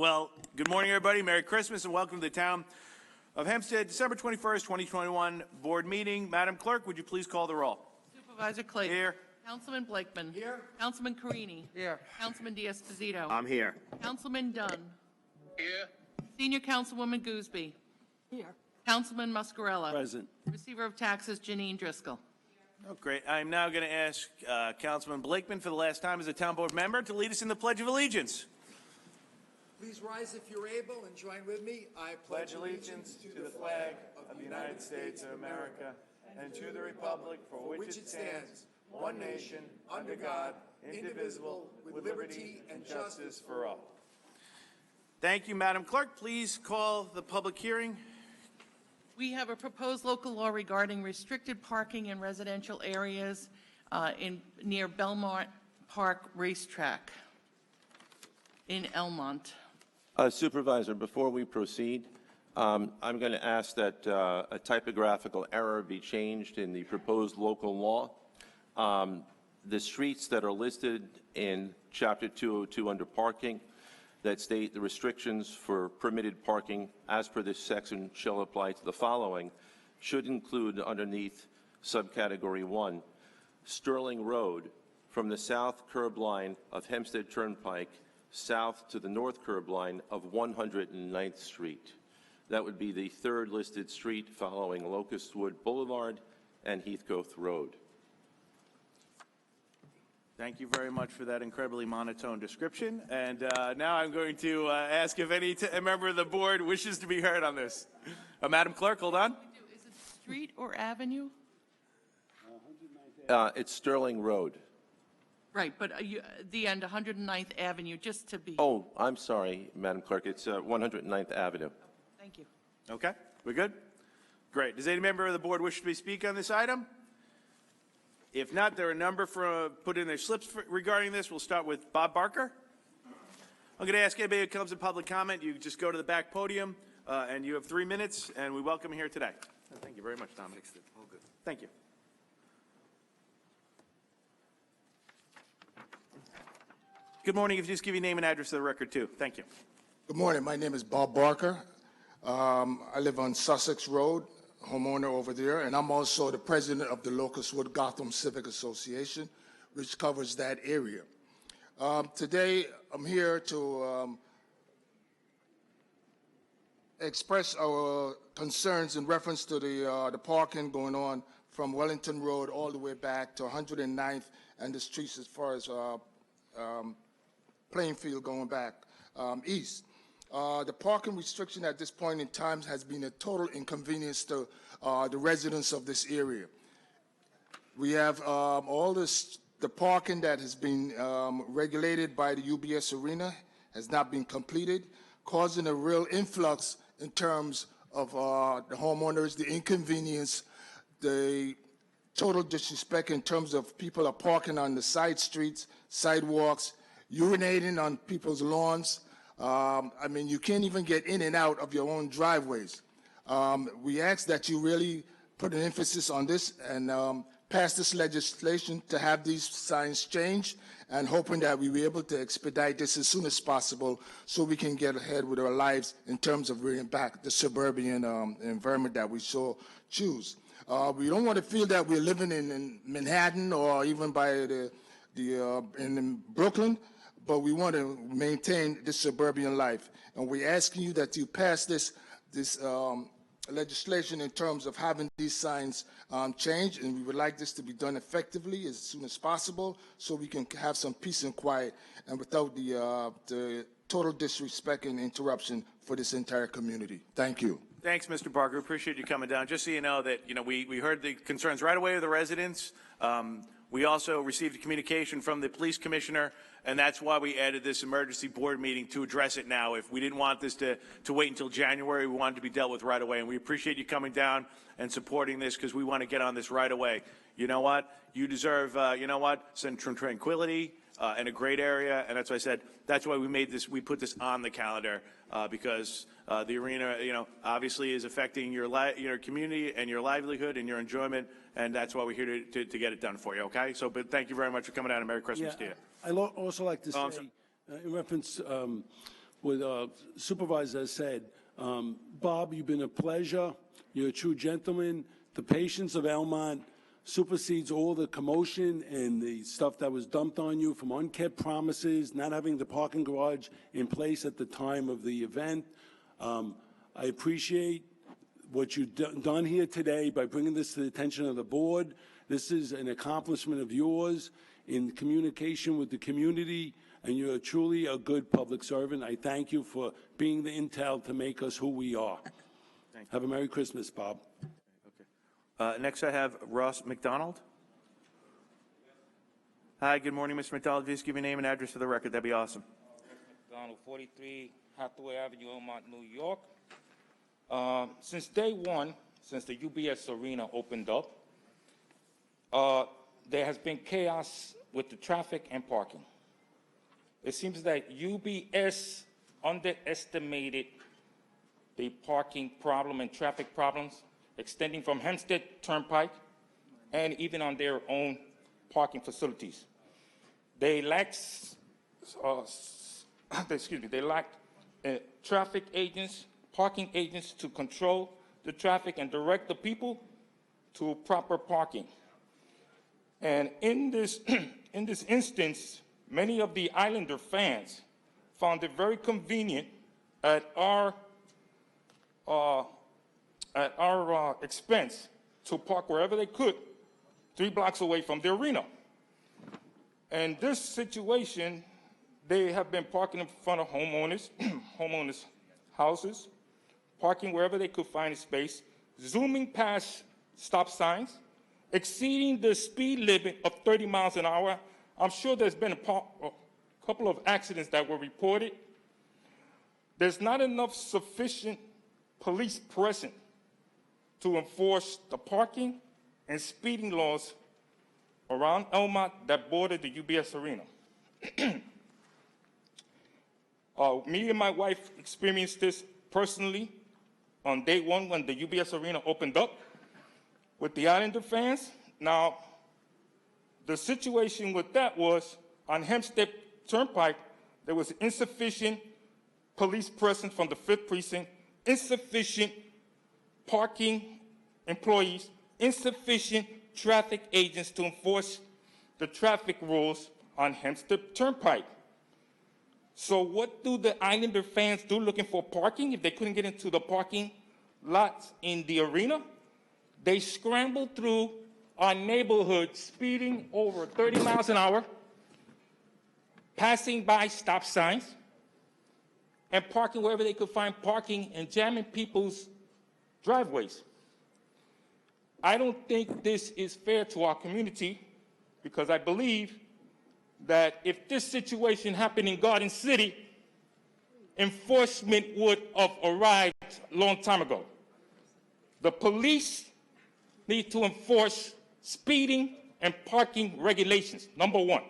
Well, good morning, everybody. Merry Christmas and welcome to the Town of Hempstead, December 21st, 2021 board meeting. Madam Clerk, would you please call the roll? Supervisor Clayton. Here. Councilman Blakeman. Here. Councilman Carini. Here. Councilman D'Esposito. I'm here. Councilman Dunn. Here. Senior Councilwoman Gooseby. Here. Councilman Muscarella. Present. Receiver of Taxes Janine Driscoll. Oh, great. I'm now going to ask Councilman Blakeman for the last time as a town board member to lead us in the Pledge of Allegiance. Please rise if you're able and join with me. I Pledge allegiance to the flag of the United States of America and to the republic for which it stands, one nation, under God, indivisible, with liberty and justice for all. Thank you, Madam Clerk. Please call the public hearing. We have a proposed local law regarding restricted parking in residential areas near Belmont Park Racetrack in Elmont. Supervisor, before we proceed, I'm going to ask that a typographical error be changed in the proposed local law. The streets that are listed in Chapter 202 under parking that state the restrictions for permitted parking as per this section shall apply to the following should include underneath subcategory 1, Sterling Road from the south curb line of Hempstead Turnpike south to the north curb line of 109th Street. That would be the third listed street following Locust Wood Boulevard and Heathcote Road. Thank you very much for that incredibly monotone description. And now I'm going to ask if any member of the board wishes to be heard on this. Madam Clerk, hold on. Is it street or avenue? It's Sterling Road. Right, but the end, 109th Avenue, just to be. Oh, I'm sorry, Madam Clerk. It's 109th Avenue. Thank you. Okay, we're good? Great. Does any member of the board wish to speak on this item? If not, there are a number put in their slips regarding this. We'll start with Bob Barker. I'm going to ask anybody who comes to public comment, you just go to the back podium, and you have 3 minutes, and we welcome you here today. Thank you very much, Dominic. All good. Thank you. Good morning. If you just give your name and address to the record, too. Thank you. Good morning. My name is Bob Barker. I live on Sussex Road, homeowner over there, and I'm also the president of the Locust Wood Gotham Civic Association, which covers that area. Today, I'm here to express our concerns in reference to the parking going on from Wellington Road all the way back to 109th and the streets as far as Plainfield going back east. The parking restriction at this point in time has been a total inconvenience to the residents of this area. We have all the parking that has been regulated by the UBS Arena has not been completed, causing a real influx in terms of the homeowners, the inconvenience, the total disrespect in terms of people are parking on the side streets, sidewalks, urinating on people's lawns. I mean, you can't even get in and out of your own driveways. We ask that you really put an emphasis on this and pass this legislation to have these signs changed, and hoping that we'll be able to expedite this as soon as possible so we can get ahead with our lives in terms of bringing back the suburban environment that we so choose. We don't want to feel that we're living in Manhattan or even by in Brooklyn, but we want to maintain this suburban life. And we're asking you that you pass this legislation in terms of having these signs changed, and we would like this to be done effectively as soon as possible so we can have some peace and quiet and without the total disrespect and interruption for this entire community. Thank you. Thanks, Mr. Barker. Appreciate you coming down. Just so you know that, we heard the concerns right away of the residents. We also received a communication from the police commissioner, and that's why we added this emergency board meeting to address it now. If we didn't want this to wait until January, we wanted to be dealt with right away. And we appreciate you coming down and supporting this because we want to get on this right away. You know what? You deserve, some tranquility and a great area. And that's why I said, that's why we put this on the calendar because the arena, obviously is affecting your community and your livelihood and your enjoyment. And that's why we're here to get it done for you, okay? So, but thank you very much for coming down, and Merry Christmas to you. I'd also like to say, in reference what Supervisor said. Bob, you've been a pleasure. You're a true gentleman. The patience of Elmont supersedes all the commotion and the stuff that was dumped on you from unkept promises, not having the parking garage in place at the time of the event. I appreciate what you've done here today by bringing this to the attention of the board. This is an accomplishment of yours in communication with the community, and you're truly a good public servant. I thank you for being the intel to make us who we are. Have a Merry Christmas, Bob. Next, I have Ross McDonald. Hi, good morning, Mr. McDonald. Just give your name and address for the record. That'd be awesome. McDonald, 43 Hathaway Avenue, Elmont, New York. Since day one, since the UBS Arena opened up, there has been chaos with the traffic and parking. It seems that UBS underestimated the parking problem and traffic problems extending from Hempstead Turnpike and even on their own parking facilities. They lacked, traffic agents, parking agents to control the traffic and direct the people to proper parking. And in this, in this instance, many of the Islander fans found it very convenient at our expense to park wherever they could, 3 blocks away from the arena. And this situation, they have been parking in front of homeowners, homeowners' houses, parking wherever they could find a space, zooming past stop signs, exceeding the speed limit of 30 miles an hour. I'm sure there's been a couple of accidents that were reported. There's not enough sufficient police present to enforce the parking and speeding laws around Elmont that border the UBS Arena. Me and my wife experienced this personally on day one when the UBS Arena opened up with the Islander fans. Now, the situation with that was on Hempstead Turnpike, there was insufficient police presence from the 5th Precinct, insufficient parking employees, insufficient traffic agents to enforce the traffic rules on Hempstead Turnpike. So what do the Islander fans do looking for parking if they couldn't get into the parking lots in the arena? They scramble through our neighborhood speeding over 30 miles an hour, passing by stop signs, and parking wherever they could find parking and jamming people's driveways. I don't think this is fair to our community because I believe that if this situation happened in Garden City, enforcement would have arrived a long time ago. The police need to enforce speeding and parking regulations, number one.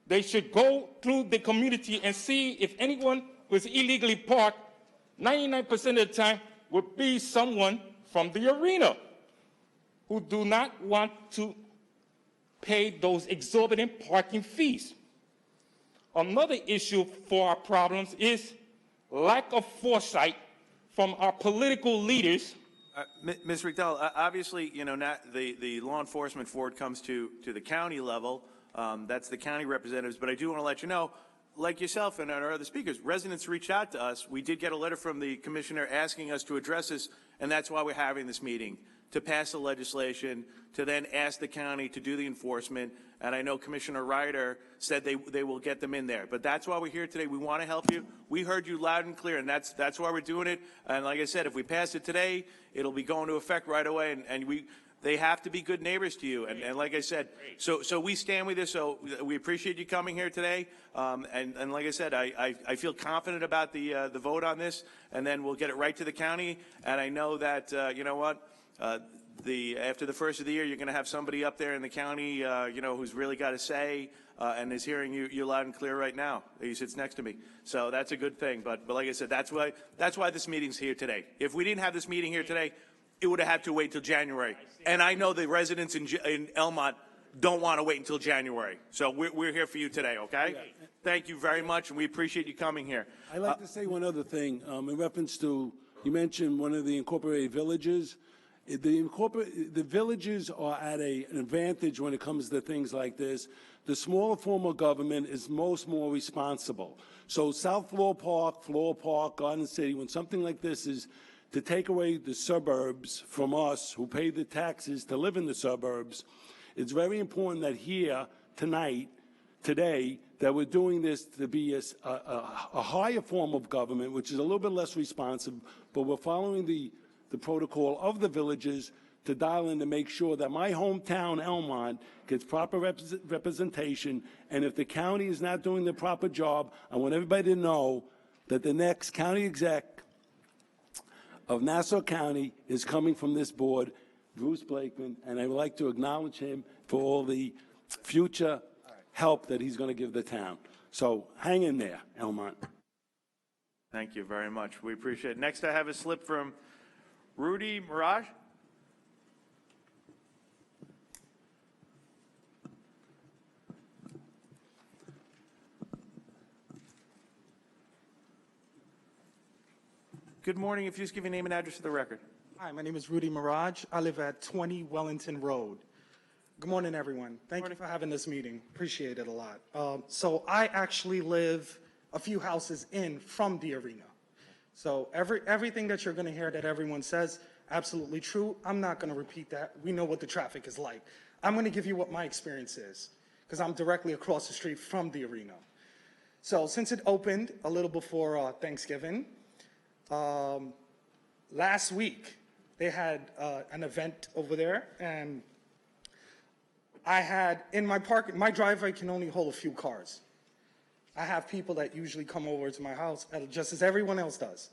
They should go through the community and see if anyone who is illegally parked, 99% of the time, would be someone from the arena who do not want to pay those exorbitant parking fees. Another issue for our problems is lack of foresight from our political leaders. Ms. McDowell, obviously, you know, not the law enforcement forward comes to the county level. That's the county representatives. But I do want to let you know, like yourself and our other speakers, residents reached out to us. We did get a letter from the commissioner asking us to address this, and that's why we're having this meeting, to pass the legislation, to then ask the county to do the enforcement. And I know Commissioner Ryder said they will get them in there. But that's why we're here today. We want to help you. We heard you loud and clear, and that's why we're doing it. And like I said, if we pass it today, it'll be going to effect right away. And they have to be good neighbors to you. And like I said, so we stand with you. So we appreciate you coming here today. And like I said, I feel confident about the vote on this. And then we'll get it right to the county. And I know that, you know what, after the first of the year, you're going to have somebody up there in the county, you know, who's really got a say and is hearing you loud and clear right now. He sits next to me, so that's a good thing. But like I said, that's why this meeting's here today. If we didn't have this meeting here today, it would have had to wait till January. And I know the residents in Elmont don't want to wait until January. So we're here for you today, okay? Thank you very much, and we appreciate you coming here. I'd like to say one other thing in reference to, you mentioned one of the incorporated villages. The villages are at an advantage when it comes to things like this. The smaller form of government is more responsible. So South Floral Park, Garden City, when something like this is to take away the suburbs from us who pay the taxes to live in the suburbs, it's very important that here today, that we're doing this to be a higher form of government, which is a little bit less responsive, but we're following the protocol of the villages to dial in to make sure that my hometown, Elmont, gets proper representation. And if the county is not doing the proper job, I want everybody to know that the next county exec of Nassau County is coming from this board, Bruce Blakeman, and I would like to acknowledge him for all the future help that he's going to give the town. So hang in there, Elmont. Thank you very much. We appreciate it. Next, I have a slip from Rudy Mirage. Good morning. If you just give your name and address for the record. Hi, my name is Rudy Mirage. I live at 20 Wellington Road. Good morning, everyone. Thank you for having this meeting. Appreciate it a lot. So I actually live a few houses in from the arena. So everything that you're going to hear that everyone says, absolutely true. I'm not going to repeat that. We know what the traffic is like. I'm going to give you what my experience is because I'm directly across the street from the arena. So since it opened a little before Thanksgiving, last week they had an event over there, and I had in my driveway can only hold a few cars. I have people that usually come over to my house, just as everyone else does.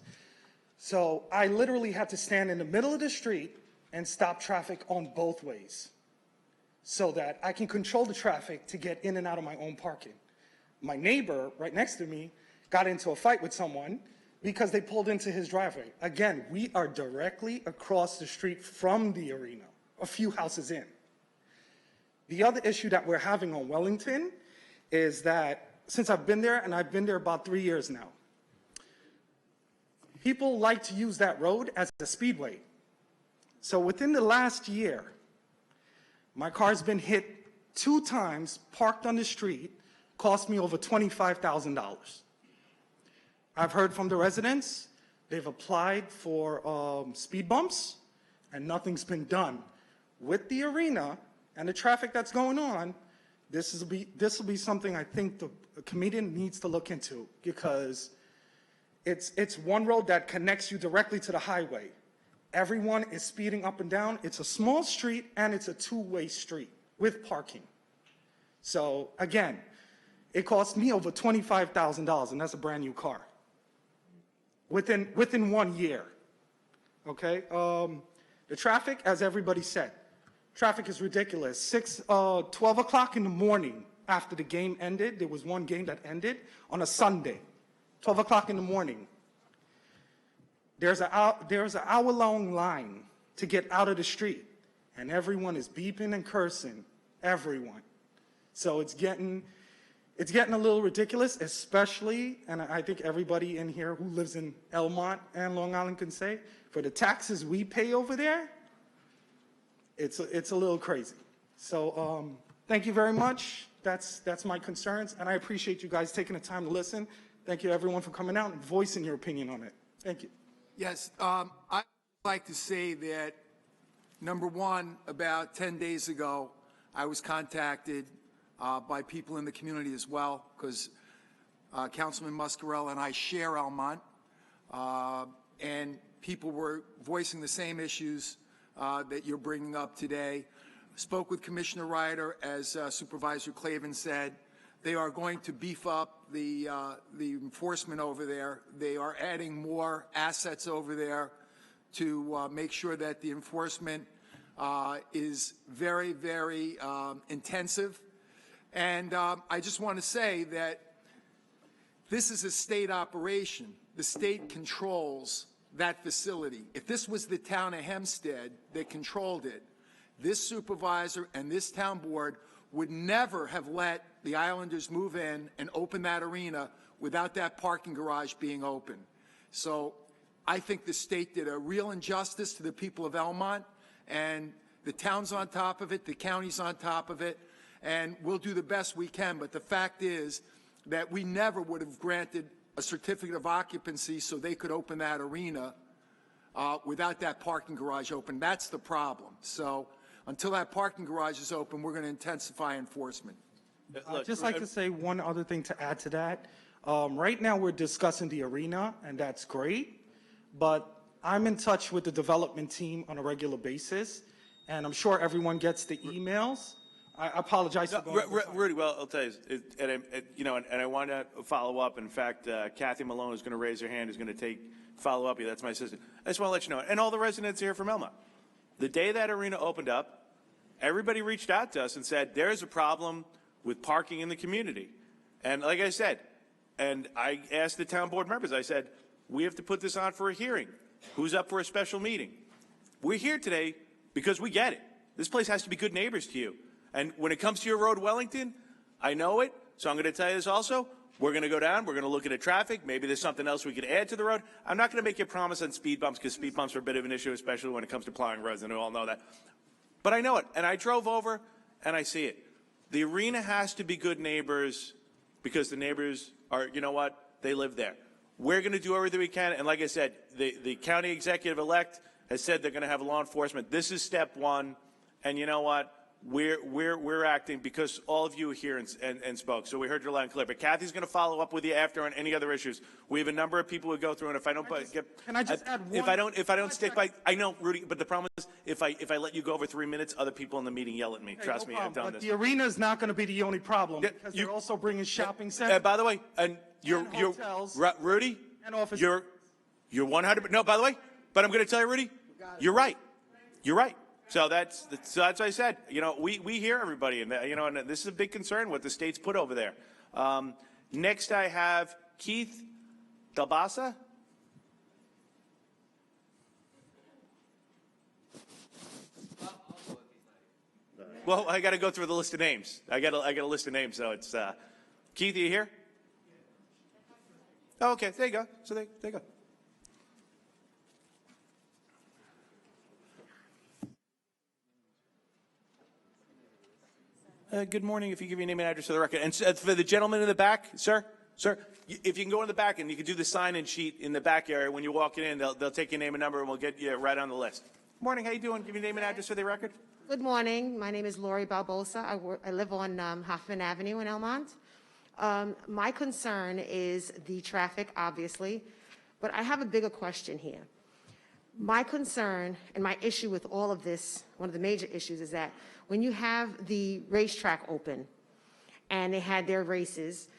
So I literally had to stand in the middle of the street and stop traffic on both ways so that I can control the traffic to get in and out of my own parking. My neighbor right next to me got into a fight with someone because they pulled into his driveway. Again, we are directly across the street from the arena, a few houses in. The other issue that we're having on Wellington is that since I've been there, and I've been there about 3 years now, people like to use that road as a speedway. So within the last year, my car's been hit 2 times, parked on the street, cost me over $25,000. I've heard from the residents, they've applied for speed bumps, and nothing's been done. With the arena and the traffic that's going on, this will be something I think the committee needs to look into, because it's one road that connects you directly to the highway. Everyone is speeding up and down. It's a small street and it's a 2-way street with parking. So again, it cost me over $25,000, and that's a brand new car. Within 1 year, okay? The traffic, as everybody said, traffic is ridiculous. 12 o'clock in the morning after the game ended, there was one game that ended on a Sunday, 12 o'clock in the morning. There's an hour-long line to get out of the street, and everyone is beeping and cursing, everyone. So it's getting a little ridiculous, especially, and I think everybody in here who lives in Elmont and Long Island can say, for the taxes we pay over there, it's a little crazy. So thank you very much. That's my concerns, and I appreciate you guys taking the time to listen. Thank you, everyone, for coming out and voicing your opinion on it. Thank you. Yes, I'd like to say that, number one, about 10 days ago, I was contacted by people in the community as well, because Councilman Muscarella and I share Elmont, and people were voicing the same issues that you're bringing up today. Spoke with Commissioner Ryder, as Supervisor Clavin said. They are going to beef up the enforcement over there. They are adding more assets over there to make sure that the enforcement is very, very intensive. And I just want to say that this is a state operation. The state controls that facility. If this was the town of Hempstead that controlled it, this supervisor and this town board would never have let the Islanders move in and open that arena without that parking garage being open. So I think the state did a real injustice to the people of Elmont, and the town's on top of it, the county's on top of it, and we'll do the best we can. But the fact is that we never would have granted a certificate of occupancy so they could open that arena without that parking garage open. That's the problem. So until that parking garage is open, we're going to intensify enforcement. I'd just like to say one other thing to add to that. Right now, we're discussing the arena, and that's great, but I'm in touch with the development team on a regular basis, and I'm sure everyone gets the emails. I apologize for going over time. Rudy, well, I'll tell you, and I want to follow up. In fact, Kathy Malone is going to raise her hand, is going to follow up here. That's my assistant. I just want to let you know, and all the residents here from Elmont, the day that arena opened up, everybody reached out to us and said, there's a problem with parking in the community. And like I said, and I asked the town board members, I said, we have to put this on for a hearing. Who's up for a special meeting? We're here today because we get it. This place has to be good neighbors to you. And when it comes to your road, Wellington, I know it, so I'm going to tell you this also. We're going to go down, we're going to look at the traffic. Maybe there's something else we could add to the road. I'm not going to make you a promise on speed bumps, because speed bumps are a bit of an issue, especially when it comes to plowing roads, and we all know that. But I know it, and I drove over, and I see it. The arena has to be good neighbors, because the neighbors are, you know what, they live there. We're going to do everything we can, and like I said, the county executive-elect has said they're going to have law enforcement. This is step one, and you know what? We're acting because all of you are here and spoke, so we heard your loud and clear. But Kathy's going to follow up with you after on any other issues. We have a number of people who go through, and if I don't Can I just add one? if I don't stick by, I know, Rudy, but the problem is if I let you go over 3 minutes, other people in the meeting yell at me. Hey, Trust no me, I've problem, done but this. the arena is not going to be the only problem, Yeah, because you- they're also bringing shopping centers. By the way, and you're hotels Rudy, and offices. you're 100. No, by the way, but I'm going to tell you, Rudy, you're right. You're right. So that's what I said. You know, we hear everybody, and you know, and this is a big concern what the state's put over there. Next, I have Keith Dalbasa. Well, I got to go through the list of names. I got a list of names, so it's Keith. Are you here? Oh, okay, there you go. So there you go. Good morning. If you give your name and address for the record. And for the gentleman in the back, sir, if you can go in the back and you can do the sign-in sheet in the back area when you walk in, they'll take your name and number and we'll get you right on the list. Morning. How you doing? Give your name and address for the record. Good morning. My name is Lori Barbosa. I live on Hoffman Avenue in Elmont. My concern is the traffic, obviously, but I have a bigger question here. My concern and my issue with all of this, one of the major issues, is that when you have the racetrack open and they had their races,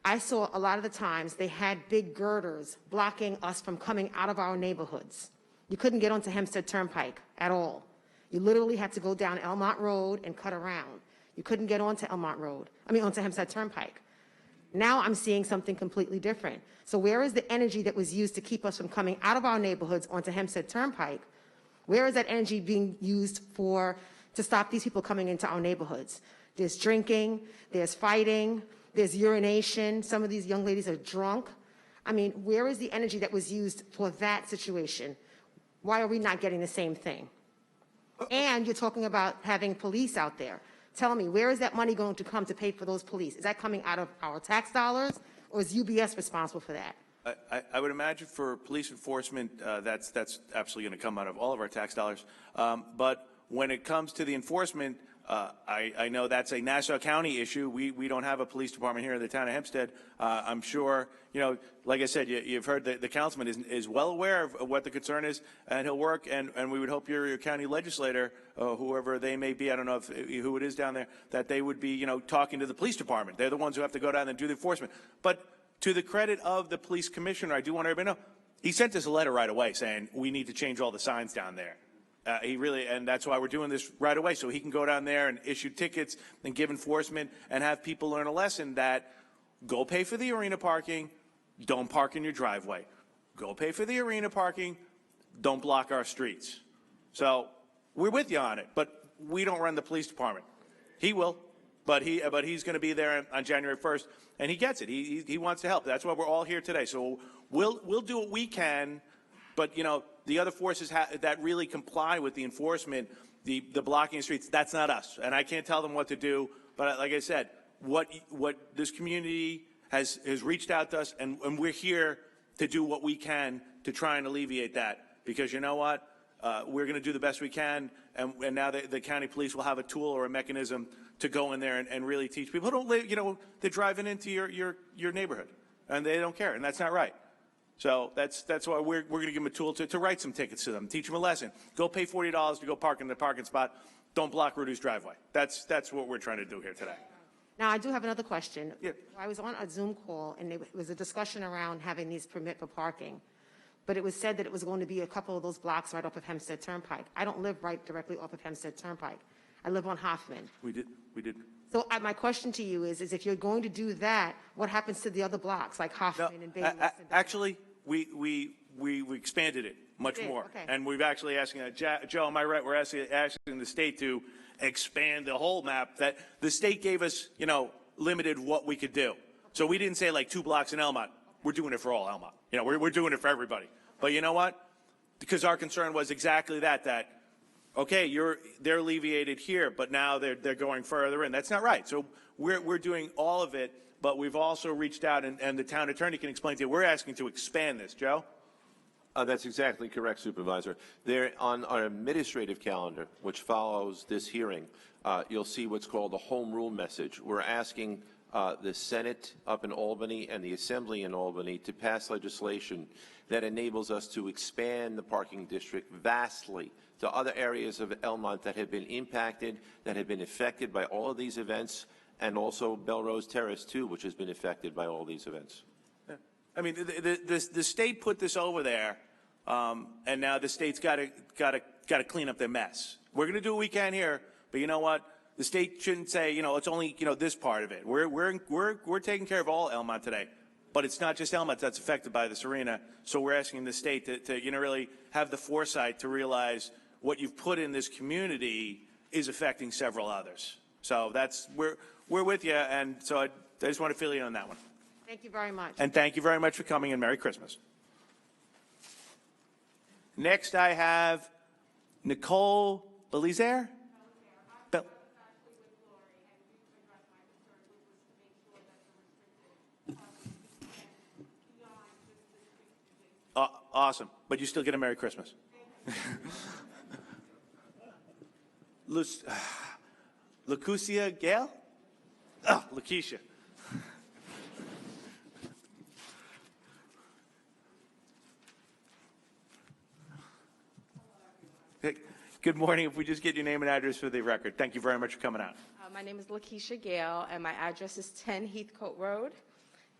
I saw a lot of the times they had big girders blocking us from coming out of our neighborhoods. You couldn't get onto Hempstead Turnpike at all. You literally had to go down Elmont Road and cut around. You couldn't get onto onto Hempstead Turnpike. Now I'm seeing something completely different. So where is the energy that was used to keep us from coming out of our neighborhoods onto Hempstead Turnpike? Where is that energy being used to stop these people coming into our neighborhoods? There's drinking, there's fighting, there's urination. Some of these young ladies are drunk. I mean, where is the energy that was used for that situation? Why are we not getting the same thing? And you're talking about having police out there. Tell me, where is that money going to come to pay for those police? Is that coming out of our tax dollars, or is UBS responsible for that? I would imagine for police enforcement, that's absolutely going to come out of all of our tax dollars. But when it comes to the enforcement, I know that's a Nassau County issue. We don't have a police department here in the town of Hempstead. I'm sure, you know, like I said, you've heard the councilman is well aware of what the concern is, and he'll work, and we would hope your county legislator, whoever they may be, I don't know who it is down there, that they would be, you know, talking to the police department. They're the ones who have to go down and do the enforcement. But to the credit of the police commissioner, I do want everybody to know, he sent us a letter right away saying we need to change all the signs down there. And that's why we're doing this right away, so he can go down there and issue tickets and give enforcement and have people learn a lesson that go pay for the arena parking, don't park in your driveway. Go pay for the arena parking, don't block our streets. So we're with you on it, but we don't run the police department. He will. but he's going to be there on January 1st, and he gets it. He wants to help. That's why we're all here today. So we'll do what we can, but the other forces that really comply with the enforcement, the blocking of streets, that's not us, and I can't tell them what to do. But like I said, what this community has reached out to us, and we're here to do what we can to try and alleviate that. Because you know what? We're going to do the best we can, and now the county police will have a tool or a mechanism to go in there and really teach people who don't live, they're driving into your neighborhood, and they don't care, and that's not right. So that's why we're going to give them a tool to write some tickets to them, teach them a lesson. Go pay $40 to go park in the parking spot. Don't block Rudy's driveway. That's what we're trying to do here today. Now, I do have another question. Yeah. I was on a Zoom call, and there was a discussion around having these permit for parking. But it was said that it was going to be a couple of those blocks right off of Hempstead Turnpike. I don't live right directly off of Hempstead Turnpike. I live on Hoffman. We did. So my question to you is if you're going to do that, what happens to the other blocks, like Hoffman and Bayless? Actually, we expanded it much more. Okay. And we've actually asking, Joe, am I right? We're asking the state to expand the whole map. That the state gave us, limited what we could do. So we didn't say like 2 blocks in Elmont. We're doing it for all Elmont. We're doing it for everybody. But you know what? Because our concern was exactly that okay, they're alleviated here, but now they're going further in. That's not right. So we're doing all of it, but we've also reached out, and the town attorney can explain to you, we're asking to expand this. Joe? That's exactly correct, Supervisor. There, on our administrative calendar, which follows this hearing, you'll see what's called the home rule message. We're asking the Senate up in Albany and the Assembly in Albany to pass legislation that enables us to expand the parking district vastly to other areas of Elmont that have been impacted, that have been affected by all of these events, and also Belrose Terrace, too, which has been affected by all these events. Yeah. I mean, the state put this over there, and now the state's got to clean up their mess. We're going to do what we can here, but you know what? The state shouldn't say, it's only, this part of it. We're taking care of all Elmont today, but it's not just Elmont that's affected by this arena. So we're asking the state to really have the foresight to realize what you've put in this community is affecting several others. So we're with you, and so I just want to fill you in on that one. Thank you very much. And thank you very much for coming, and Merry Christmas. Next, I have Nicole Belizaire. Awesome, but you still get a Merry Christmas. Lakeisha Gale? Oh, Lakeisha. Good morning. If we just get your name and address for the record. Thank you very much for coming out. My name is Lakeisha Gale, and my address is 10 Heathcote Road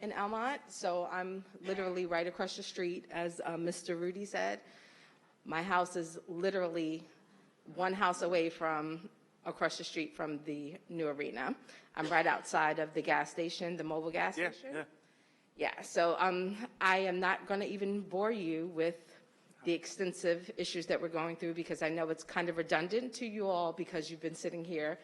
in Elmont. So I'm literally right across the street, as Mr. Rudy said. My house is literally one house away from across the street from the new arena. I'm right outside of the gas station, the mobile gas station. Yeah, so I am not going to even bore you with the extensive issues that we're going through, because I know it's kind of redundant to you all because you've been sitting here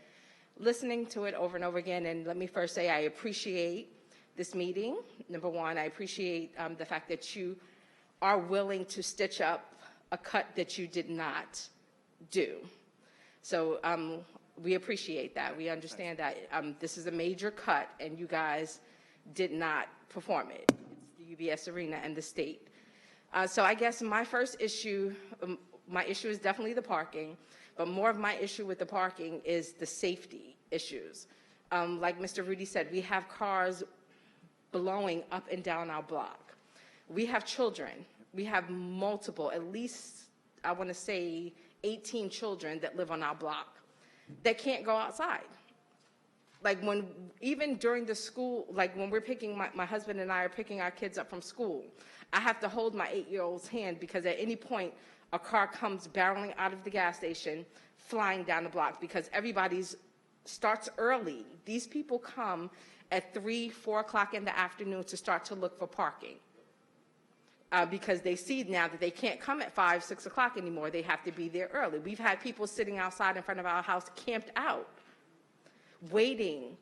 listening to it over and over again. And let me first say I appreciate this meeting. Number one, I appreciate the fact that you are willing to stitch up a cut that you did not do. So we appreciate that. We understand that this is a major cut and you guys did not perform it. It's the UBS Arena and the state. So I guess my first issue, my issue is definitely the parking, but more of my issue with the parking is the safety issues. Like Mr. Rudy said, we have cars blowing up and down our block. We have children. We have multiple, at least I want to say 18 children that live on our block that can't go outside. Like even during the school, like when we're picking, my husband and I are picking our kids up from school, I have to hold my 8-year-old's hand because at any point a car comes barreling out of the gas station, flying down the block, because everybody's starts early. These people come at 3, 4 o'clock in the afternoon to start to look for parking. Because they see now that they can't come at 5, 6 o'clock anymore. They have to be there early. We've had people sitting outside in front of our house camped out. waiting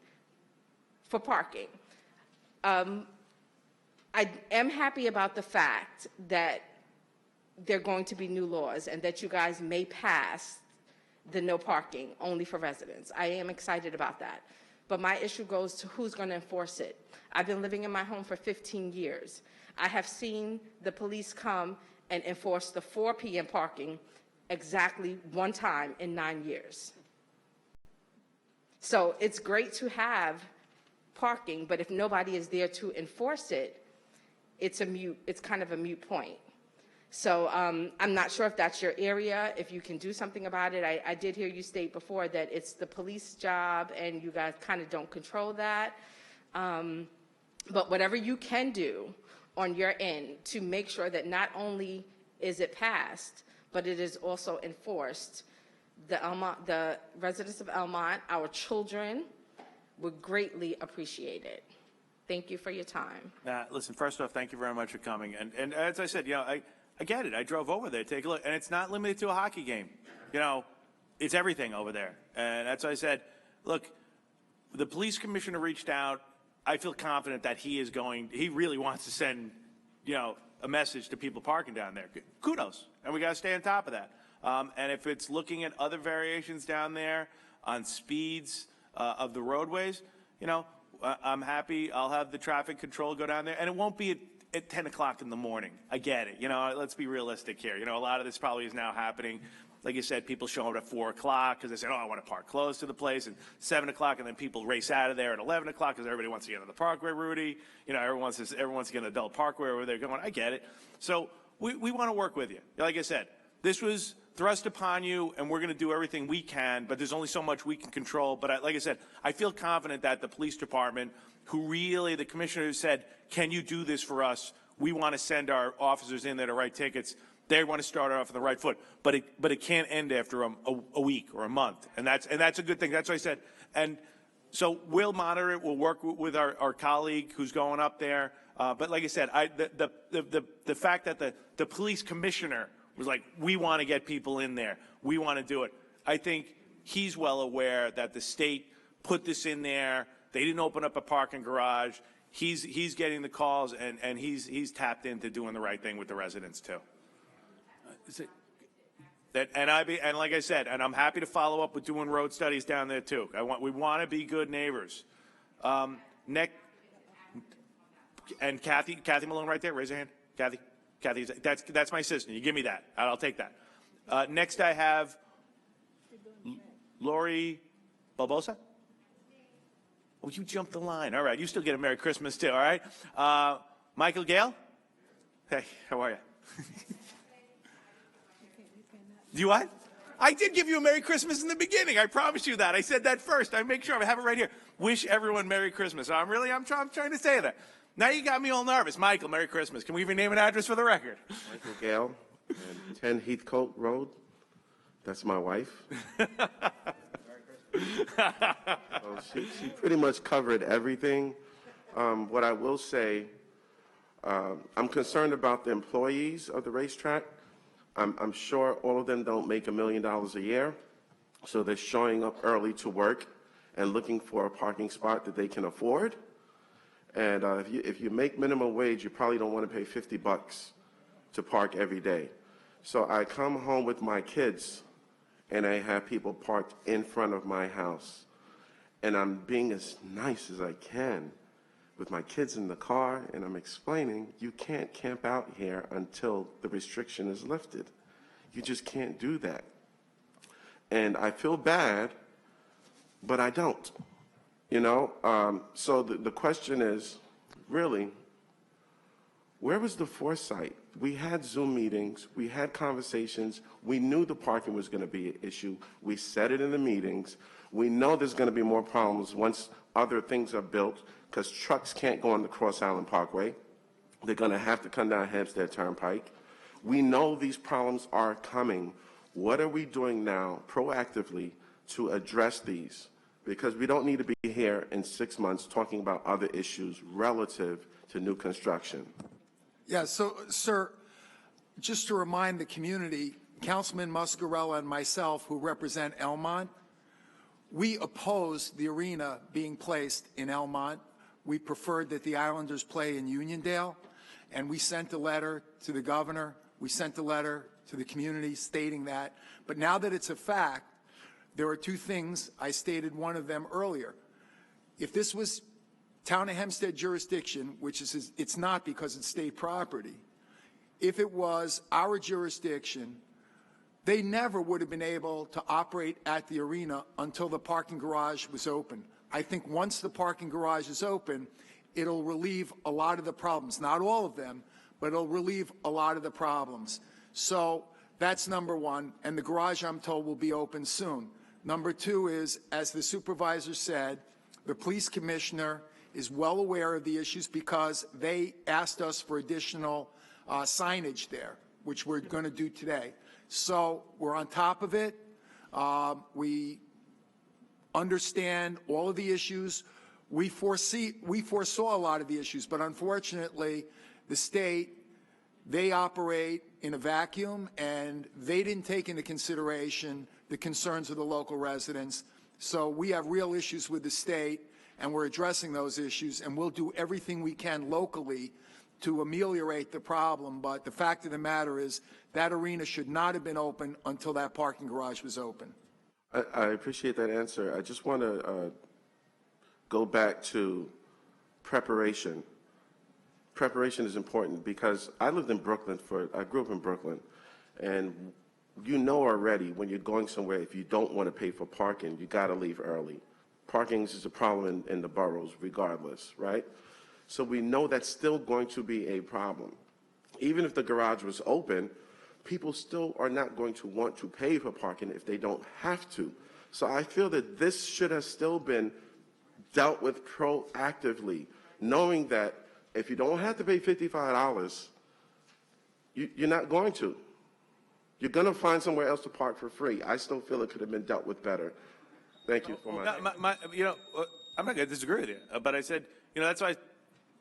for parking. I am happy about the fact that there are going to be new laws and that you guys may pass the no parking only for residents. I am excited about that. But my issue goes to who's going to enforce it. I've been living in my home for 15 years. I have seen the police come and enforce the 4 p.m. parking exactly one time in 9 years. So it's great to have parking, but if nobody is there to enforce it, it's kind of a moot point. So I'm not sure if that's your area, if you can do something about it. I did hear you state before that it's the police job and you guys kind of don't control that. But whatever you can do on your end to make sure that not only is it passed, but it is also enforced, the residents of Elmont, our children, would greatly appreciate it. Thank you for your time. Listen, first off, thank you very much for coming. And as I said, I get it. I drove over there, take a look, and it's not limited to a hockey game. It's everything over there. And that's why I said, look, the police commissioner reached out. I feel confident that he really wants to send, a message to people parking down there. Kudos. And we got to stay on top of that. And if it's looking at other variations down there on speeds of the roadways, I'm happy. I'll have the traffic control go down there, and it won't be at 10 o'clock in the morning. I get it. Let's be realistic here. A lot of this probably is now happening. Like you said, people show up at 4 o'clock because they say, I want to park close to the place, and 7 o'clock, and then people race out of there at 11 o'clock because everybody wants to get on the parkway, Rudy. Everyone's to get an adult parkway where they're going. I get it. So we want to work with you. Like I said, this was thrust upon you, and we're going to do everything we can, but there's only so much we can control. But like I said, I feel confident that the police department, the commissioner said, can you do this for us? We want to send our officers in there to write tickets. They want to start off on the right foot, but it can't end after a week or a month, and that's a good thing. That's what I said. And so we'll monitor it. We'll work with our colleague who's going up there. But like I said, the fact that the police commissioner was like, we want to get people in there. We want to do it. I think he's well aware that the state put this in there. They didn't open up a parking garage. He's getting the calls, and he's tapped into doing the right thing with the residents too. And like I said, and I'm happy to follow up with doing road studies down there too. We want to be good neighbors. And Kathy Malone right there. Raise your hand, Kathy. Kathy, that's my assistant. You give me that. I'll take that. Next, I have Lori Barbosa. Oh, you jumped the line. All right, you still get a Merry Christmas too. All right, Michael Gale. Hey, how are you? You what? I did give you a Merry Christmas in the beginning. I promise you that. I said that first. I make sure I have it right here. Wish everyone Merry Christmas. I'm trying to say that. Now you got me all nervous. Michael, Merry Christmas. Can we have your name and address for the record? Michael Gale, and 10 Heathcote Road. That's my wife. She pretty much covered everything. What I will say, I'm concerned about the employees of the racetrack. I'm sure all of them don't make $1 million a year, so they're showing up early to work and looking for a parking spot that they can afford. And if you make minimum wage, you probably don't want to pay $50 to park every day. So I come home with my kids, and I have people parked in front of my house. And I'm being as nice as I can with my kids in the car, and I'm explaining, you can't camp out here until the restriction is lifted. You just can't do that. And I feel bad, but I don't. So the question is, really, where was the foresight? We had Zoom meetings, we had conversations, we knew the parking was going to be an issue, we said it in the meetings, we know there's going to be more problems once other things are built, because trucks can't go on the Cross Island Parkway. They're going to have to come down Hampstead Turnpike. We know these problems are coming. What are we doing now proactively to address these? Because we don't need to be here in 6 months talking about other issues relative to new construction. Yeah, so, sir, just to remind the community, Councilman Muscarella and myself, who represent Elmont, we opposed the arena being placed in Elmont. We preferred that the Islanders play in Uniondale, and we sent a letter to the governor. We sent a letter to the community stating that. But now that it's a fact, there are two things. I stated one of them earlier. If this was Town of Hempstead jurisdiction, which is, it's not because it's state property, if it was our jurisdiction, they never would have been able to operate at the arena until the parking garage was open. I think once the parking garage is open, it'll relieve a lot of the problems. Not all of them, but it'll relieve a lot of the problems. So that's number one, and the garage, I'm told, will be open soon. Number two is, as the supervisor said, the police commissioner is well aware of the issues because they asked us for additional signage there, which we're going to do today. So we're on top of it. We understand all of the issues. We foresaw a lot of the issues, but unfortunately, the state, they operate in a vacuum, and they didn't take into consideration the concerns of the local residents. So we have real issues with the state, and we're addressing those issues, and we'll do everything we can locally to ameliorate the problem. But the fact of the matter is that arena should not have been open until that parking garage was open. I appreciate that answer. I just want to go back to preparation. Preparation is important because I lived in Brooklyn I grew up in Brooklyn, and you know already when you're going somewhere, if you don't want to pay for parking, you got to leave early. Parking is a problem in the boroughs regardless, right? So we know that's still going to be a problem. Even if the garage was open, people still are not going to want to pay for parking if they don't have to. So I feel that this should have still been dealt with proactively, knowing that if you don't have to pay $55, you're not going to. You're going to find somewhere else to park for free. I still feel it could have been dealt with better. Thank you for I'm not going to disagree with you, but I said, that's why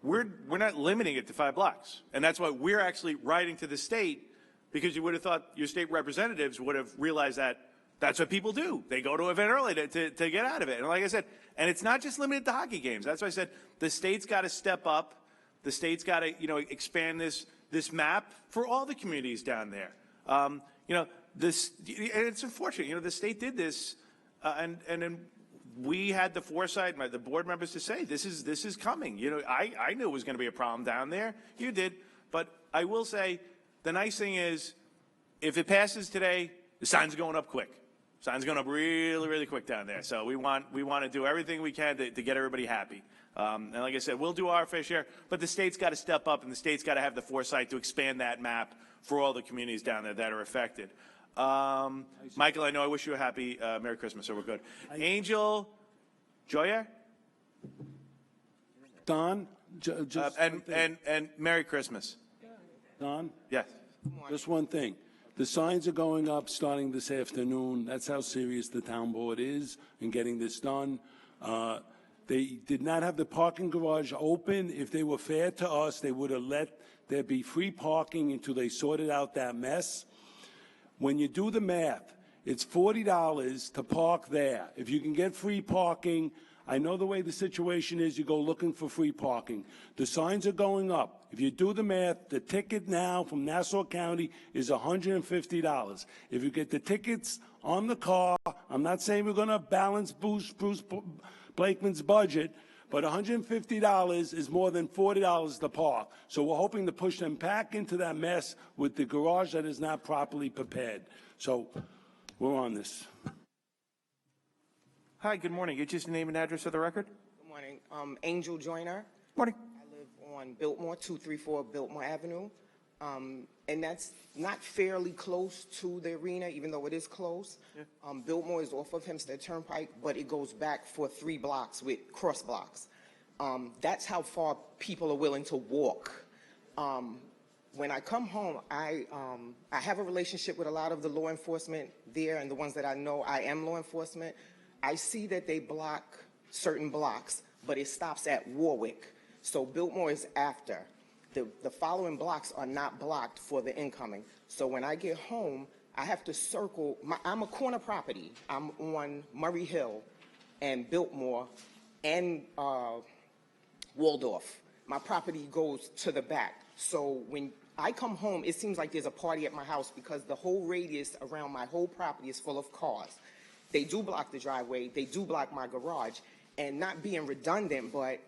we're not limiting it to 5 blocks. And that's why we're actually writing to the state, because you would have thought your state representatives would have realized that that's what people do. They go to an event early to get out of it. And like I said, and it's not just limited to hockey games. That's why I said the state's got to step up. The state's got to, expand this map for all the communities down there. And it's unfortunate, the state did this, and then we had the foresight, the board members, to say this is coming. I knew it was going to be a problem down there. You did, but I will say the nice thing is, if it passes today, the sign's going up quick. Sign's going up really, really quick down there. So we want to do everything we can to get everybody happy. And like I said, we'll do our fair share, but the state's got to step up, and the state's got to have the foresight to expand that map for all the communities down there that are affected. Michael, I know I wish you a happy Merry Christmas, so we're good. Angel Joyer? Don, and Merry Christmas. Don? Yes. Just one thing. The signs are going up starting this afternoon. That's how serious the town board is in getting this done. They did not have the parking garage open. If they were fair to us, they would have let there be free parking until they sorted out that mess. When you do the math, it's $40 to park there. If you can get free parking, I know the way the situation is, you go looking for free parking. The signs are going up. If you do the math, the ticket now from Nassau County is $150. If you get the tickets on the car, I'm not saying we're going to balance Bruce Blakeman's budget, but $150 is more than $40 to park. So we're hoping to push them back into that mess with the garage that is not properly prepared. So we're on this. Hi, good morning. You just name and address for the record? Good morning. Angel Joyner. Morning. I live on Biltmore, 234 Biltmore Avenue. And that's not fairly close to the arena, even though it is close. Yeah. Biltmore is off of Hempstead Turnpike, but it goes back for 3 blocks with cross blocks. That's how far people are willing to walk. When I come home, I have a relationship with a lot of the law enforcement there, and the ones that I know, I am law enforcement. I see that they block certain blocks, but it stops at Warwick. So Biltmore is after. The following blocks are not blocked for the incoming. So when I get home, I have to circle. I'm a corner property. I'm on Murray Hill. and Biltmore and Waldorf. My property goes to the back. So when I come home, it seems like there's a party at my house because the whole radius around my whole property is full of cars. They do block the driveway. They do block my garage. And not being redundant, but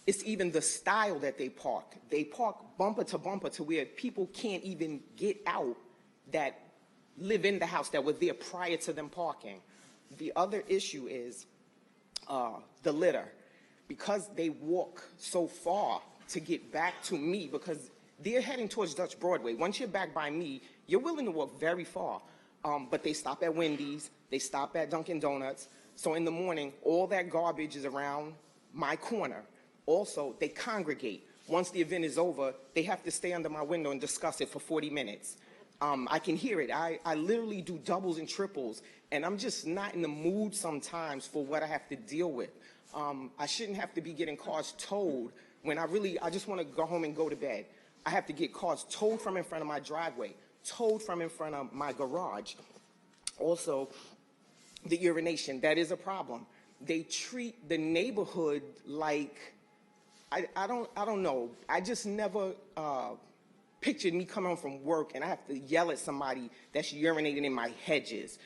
it's even the style that they park. They park bumper to where people can't even get out that live in the house that were there prior to them parking. The other issue is the litter. Because they walk so far to get back to me, because they're heading towards Dutch Broadway. Once you're back by me, you're willing to walk very far. But they stop at Wendy's, they stop at Dunkin' Donuts. So in the morning, all that garbage is around my corner. Also, they congregate. Once the event is over, they have to stay under my window and discuss it for 40 minutes. I can hear it. I literally do doubles and triples, and I'm just not in the mood sometimes for what I have to deal with. I shouldn't have to be getting cars towed when I just want to go home and go to bed. I have to get cars towed from in front of my driveway, towed from in front of my garage. Also, the urination, that is a problem. They treat the neighborhood like, I don't know. I just never pictured me coming home from work and I have to yell at somebody that's urinating in my hedges,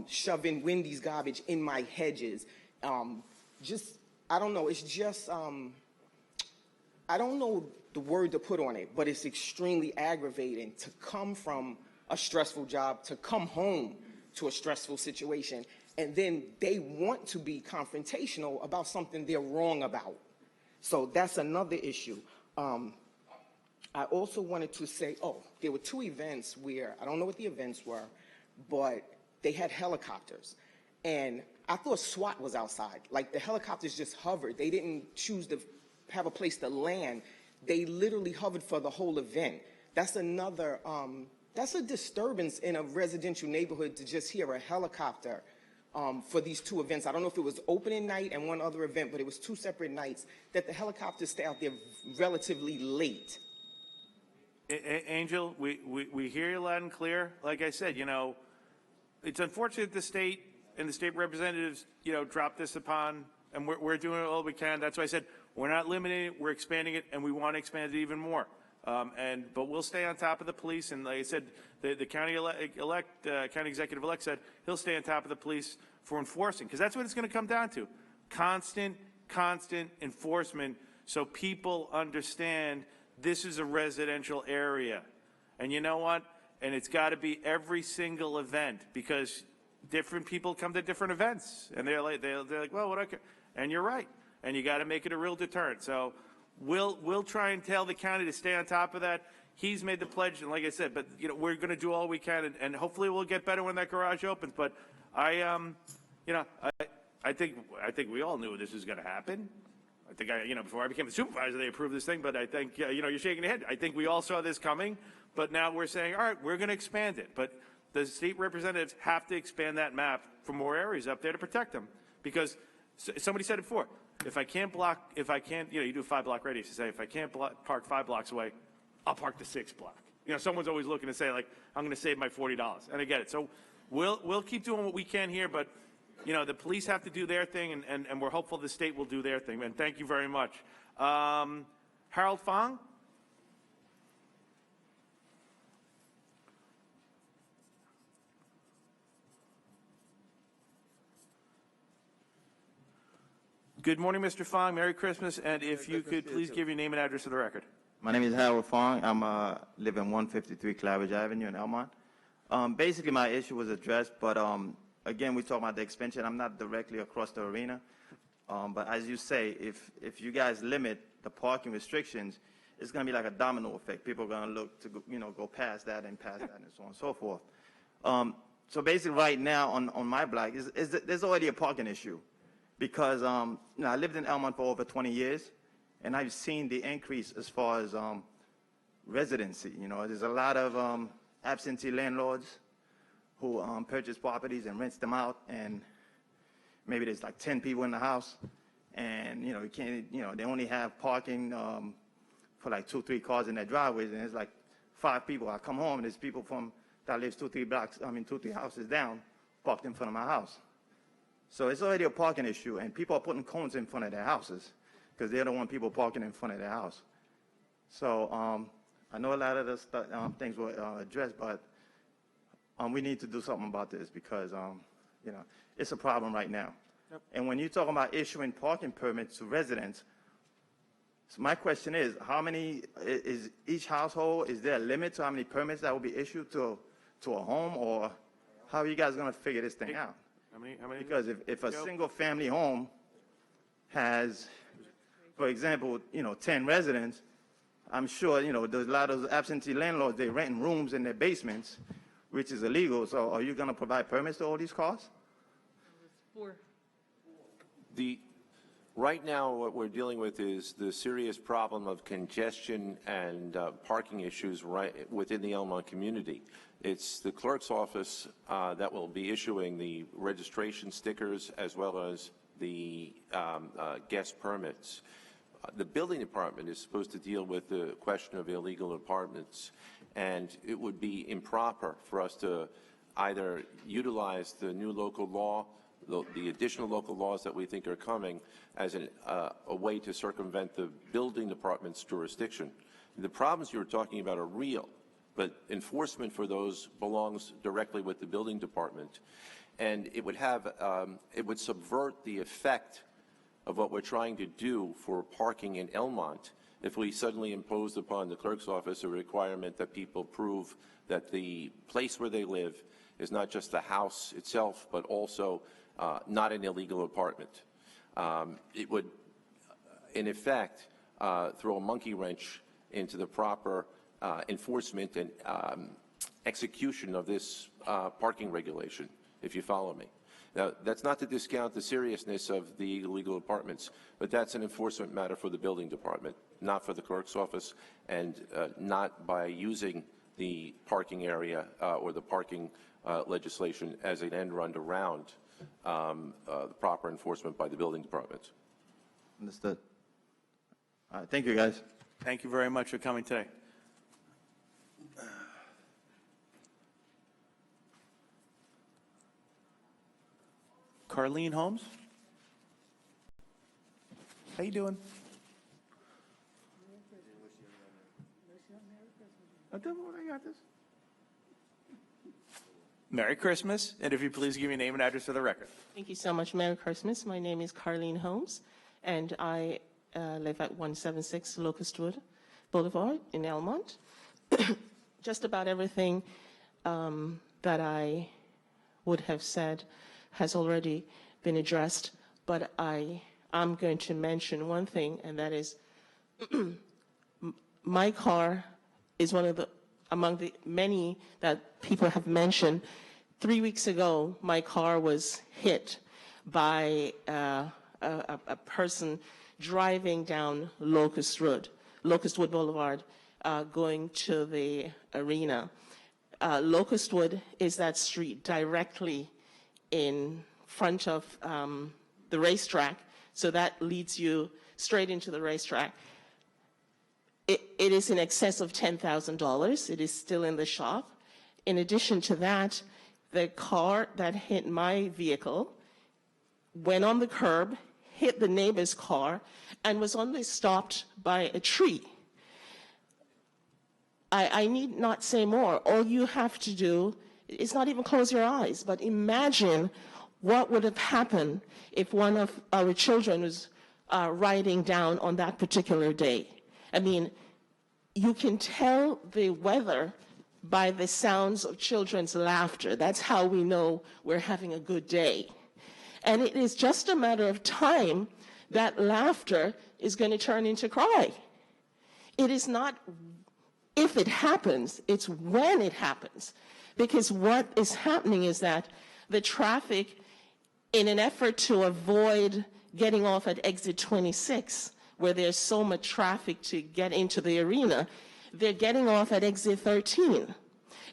shoving Wendy's garbage in my hedges. I don't know, it's just, I don't know the word to put on it, but it's extremely aggravating to come from a stressful job, to come home to a stressful situation, and then they want to be confrontational about something they're wrong about. So that's another issue. I also wanted to say, there were two events where, I don't know what the events were, but they had helicopters. And I thought SWAT was outside. Like, the helicopters just hovered. They didn't choose to have a place to land. They literally hovered for the whole event. That's another, that's a disturbance in a residential neighborhood to just hear a helicopter for these two events. I don't know if it was opening night and one other event, but it was two separate nights that the helicopters stay out there relatively late. Angel, we hear you loud and clear. Like I said, you know, it's unfortunate the state and the state representatives, you know, dropped this upon, and we're doing all we can. That's why I said we're not limiting it, we're expanding it, and we want to expand it even more. But we'll stay on top of the police, and like I said, the county county executive elect said he'll stay on top of the police for enforcing, because that's what it's going to come down to: constant enforcement, so people understand this is a residential area. And you know what? And it's got to be every single event, because different people come to different events, and they're like, well, what I care. And you're right. And you got to make it a real deterrent. So we'll try and tell the county to stay on top of that. He's made the pledge, and like I said, but you know, we're going to do all we can, and hopefully we'll get better when that garage opens. But I think we all knew this was going to happen. I think before I became the supervisor, they approved this thing. But I think you're shaking your head. I think we all saw this coming. But now we're saying, all right, we're going to expand it. But the state representatives have to expand that map for more areas up there to protect them, because somebody said it before. If I can't, you do a 5-block radius. You say, if I can't park 5 blocks away, I'll park the 6th block. You know, someone's always looking to say, like, I'm going to save my $40, and I get it. So we'll keep doing what we can here, but you know, the police have to do their thing, and we're hopeful the state will do their thing. And thank you very much. Harold Fong. Good morning, Mr. Fong. Merry Christmas. And if you could please give your name and address for the record. My name is Harold Fong. I'm live in 153 Claridge Avenue in Elmont. Basically, my issue was addressed, but again, we talk about the expansion. I'm not directly across the arena, but as you say, if you guys limit the parking restrictions, it's going to be like a domino effect. People are going to look to go past that and past that and so on and so forth. So basically, right now on my block, there's already a parking issue. Because I lived in Elmont for over 20 years, and I've seen the increase as far as residency. You know, there's a lot of absentee landlords who purchase properties and rents them out, and maybe there's like 10 people in the house, and you can't, they only have parking for like 2-3 cars in their driveways, and it's like 5 people. I come home, and there's people that lives 2-3 houses down, parked in front of my house. So it's already a parking issue, and people are putting cones in front of their houses because they don't want people parking in front of their house. So I know a lot of the things were addressed, but we need to do something about this because, you know, it's a problem right now. Yep. And when you talk about issuing parking permits to residents, so my question is, how many is each household? Is there a limit to how many permits that will be issued to a home, or how are you guys going to figure this thing out? How many? Because if a single family home has, for example, you know, 10 residents, I'm sure, you know, there's a lot of absentee landlords, they rent rooms in their basements, which is illegal. So are you going to provide permits to all these cars? Right now, what we're dealing with is the serious problem of congestion and parking issues right within the Elmont community. It's the clerk's office that will be issuing the registration stickers as well as the guest permits. The building department is supposed to deal with the question of illegal apartments, and it would be improper for us to either utilize the new local law, the additional local laws that we think are coming, as a way to circumvent the building department's jurisdiction. The problems you're talking about are real, but enforcement for those belongs directly with the building department. And it would have, it would subvert the effect of what we're trying to do for parking in Elmont if we suddenly imposed upon the clerk's office a requirement that people prove that the place where they live is not just the house itself, but also not an illegal apartment. It would, in effect, throw a monkey wrench into the proper enforcement and execution of this parking regulation, if you follow me. Now, that's not to discount the seriousness of the illegal apartments, but that's an enforcement matter for the building department, not for the clerk's office, and not by using the parking area or the parking legislation as an end run around the proper enforcement by the building department. Understood. All right, thank you, guys. Thank you very much for coming today. Carlene Holmes? How you doing? I got this. Merry Christmas, and if you please give me your name and address for the record. Thank you so much. Merry Christmas. My name is Carlene Holmes, and I live at 176 Locustwood Boulevard in Elmont. Just about everything that I would have said has already been addressed, but I'm going to mention one thing, and that is my car is one of the, among the many that people have mentioned. 3 weeks ago, my car was hit by a person driving down Locustwood Boulevard, going to the arena. Locustwood is that street directly in front of the racetrack, so that leads you straight into the racetrack. It is in excess of $10,000. It is still in the shop. In addition to that, the car that hit my vehicle went on the curb, hit the neighbor's car, and was only stopped by a tree. I need not say more. All you have to do is not even close your eyes, but imagine what would have happened if one of our children was riding down on that particular day. I mean, you can tell the weather by the sounds of children's laughter. That's how we know we're having a good day. And it is just a matter of time that laughter is going to turn into cry. It is not if it happens, it's when it happens. Because what is happening is that the traffic, in an effort to avoid getting off at exit 26, where there's so much traffic to get into the arena, they're getting off at exit 13.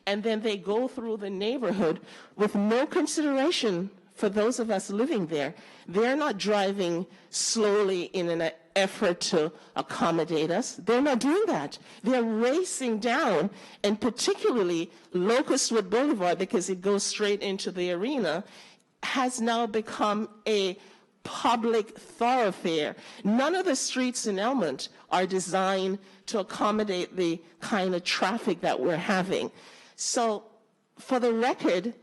And then they go through the neighborhood with no consideration for those of us living there. They're not driving slowly in an effort to accommodate us. They're not doing that. They're racing down, and particularly Locustwood Boulevard, because it goes straight into the arena, has now become a public thoroughfare. None of the streets in Elmont are designed to accommodate the kind of traffic that we're having. So for the record,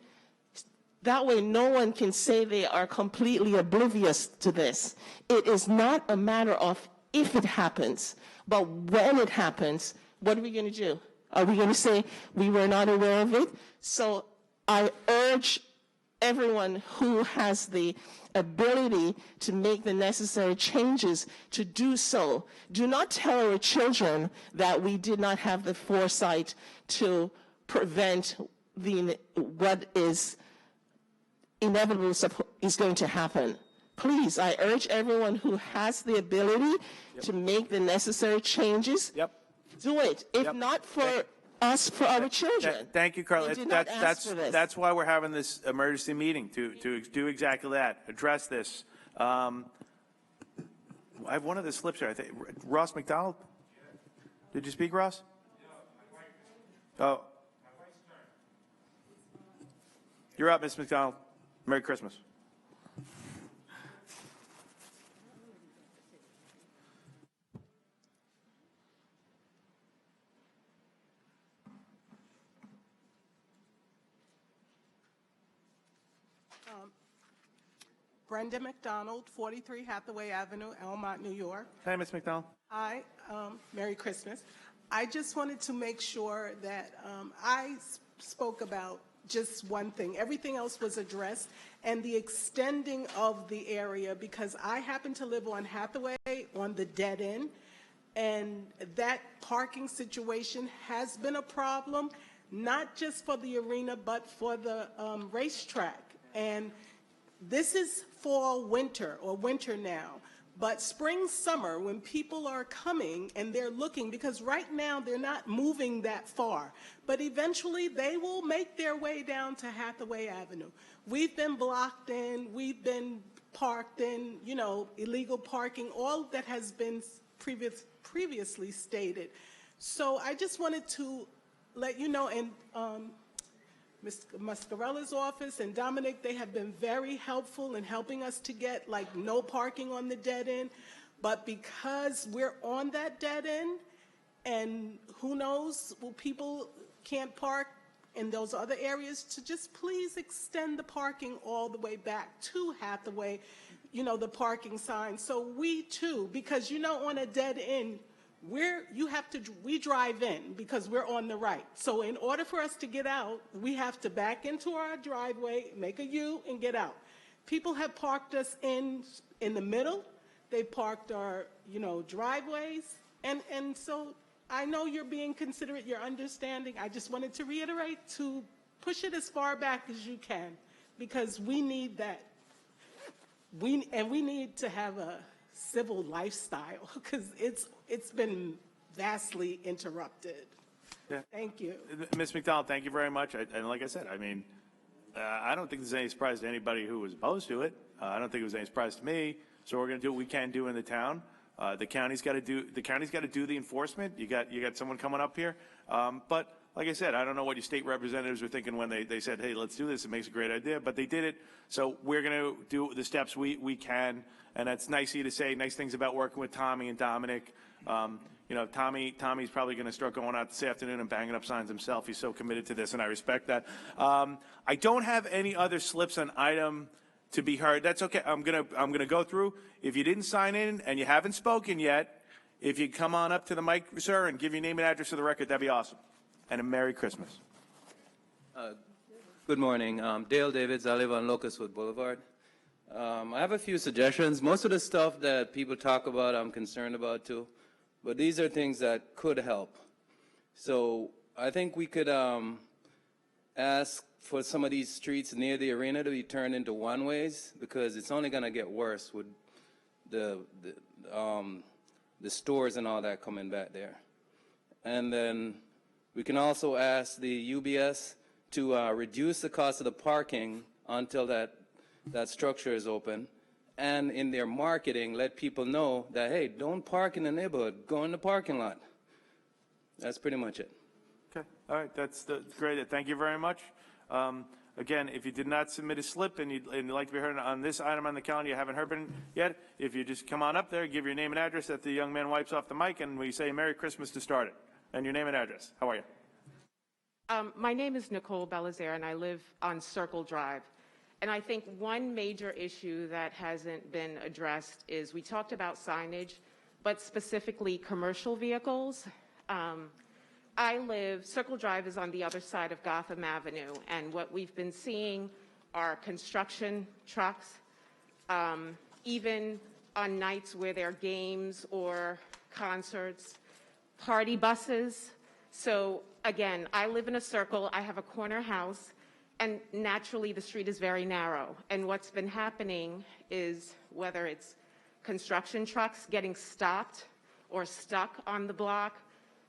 that way no one can say they are completely oblivious to this. It is not a matter of if it happens, but when it happens, what are we going to do? Are we going to say we were not aware of it? So I urge everyone who has the ability to make the necessary changes to do so. Do not tell our children that we did not have the foresight to prevent what is inevitable is going to happen. Please, I urge everyone who has the ability to make the necessary changes, do it. If not for us, for our children. Thank you, Carla. They did not ask for this. That's why we're having this emergency meeting, to do exactly that, address this. I have one of the slips here. I think Ross McDonald. Did you speak, Ross? Oh. You're up, Ms. McDonald. Merry Christmas. Brenda McDonald, 43 Hathaway Avenue, Elmont, New York. Hi, Ms. McDonald. Hi, Merry Christmas. I just wanted to make sure that I spoke about just one thing. Everything else was addressed, and the extending of the area, because I happen to live on Hathaway on the dead end, and that parking situation has been a problem, not just for the arena, but for the racetrack. And this is fall, winter, or winter now. But spring, summer, when people are coming and they're looking, because right now they're not moving that far, but eventually they will make their way down to Hathaway Avenue. We've been blocked in, we've been parked in, you know, illegal parking, all that has been previously stated. So I just wanted to let you know, and Ms. Mascarella's office and Dominic, they have been very helpful in helping us to get like no parking on the dead end. But because we're on that dead end, and who knows, well, people can't park in those other areas, to just please extend the parking all the way back to Hathaway, you know, the parking sign. So we too, because you know, on a dead end, we drive in because we're on the right. So in order for us to get out, we have to back into our driveway, make a U, and get out. People have parked us in the middle. They parked our, you know, driveways. And so I know you're being considerate, you're understanding. I just wanted to reiterate to push it as far back as you can, because we need that. We need to have a civil lifestyle, because it's been vastly interrupted. Yeah. Thank you. Ms. McDonald, thank you very much. And like I said, I mean, I don't think there's any surprise to anybody who was opposed to it. I don't think it was any surprise to me. So we're going to do what we can do in the town. The county's got to do the enforcement. You got someone coming up here. But like I said, I don't know what your state representatives were thinking when they said, hey, let's do this. It makes a great idea. But they did it. So we're going to do the steps we can. And that's nice of you to say nice things about working with Tommy and Dominic. You know, Tommy's probably going to start going out this afternoon and banging up signs himself. He's so committed to this, and I respect that. I don't have any other slips on item to be heard. That's okay. I'm gonna go through. If you didn't sign in and you haven't spoken yet, if you come on up to the mic, sir, and give your name and address for the record, that'd be awesome. And a Merry Christmas. Good morning. Dale Davids. I live on Locustwood Boulevard. I have a few suggestions. Most of the stuff that people talk about, I'm concerned about too. But these are things that could help. So I think we could ask for some of these streets near the arena to be turned into one-ways, because it's only going to get worse with the stores and all that coming back there. And then we can also ask the UBS to reduce the cost of the parking until that structure is open, and in their marketing let people know that, hey, don't park in the neighborhood, go in the parking lot. That's pretty much it. Okay. All right. That's great. Thank you very much. Again, if you did not submit a slip and you'd like to be heard on this item on the calendar, you haven't heard it yet, if you just come on up there, give your name and address, that the young man wipes off the mic, and we say Merry Christmas to start it. And your name and address. How are you? My name is Nicole Belizaire, and I live on Circle Drive. And I think one major issue that hasn't been addressed is we talked about signage, but specifically commercial vehicles. Circle Drive is on the other side of Gotham Avenue, and what we've been seeing are construction trucks, even on nights where there are games or concerts, party buses. So again, I live in a circle, I have a corner house, and naturally the street is very narrow. And what's been happening is, whether it's construction trucks getting stopped or stuck on the block,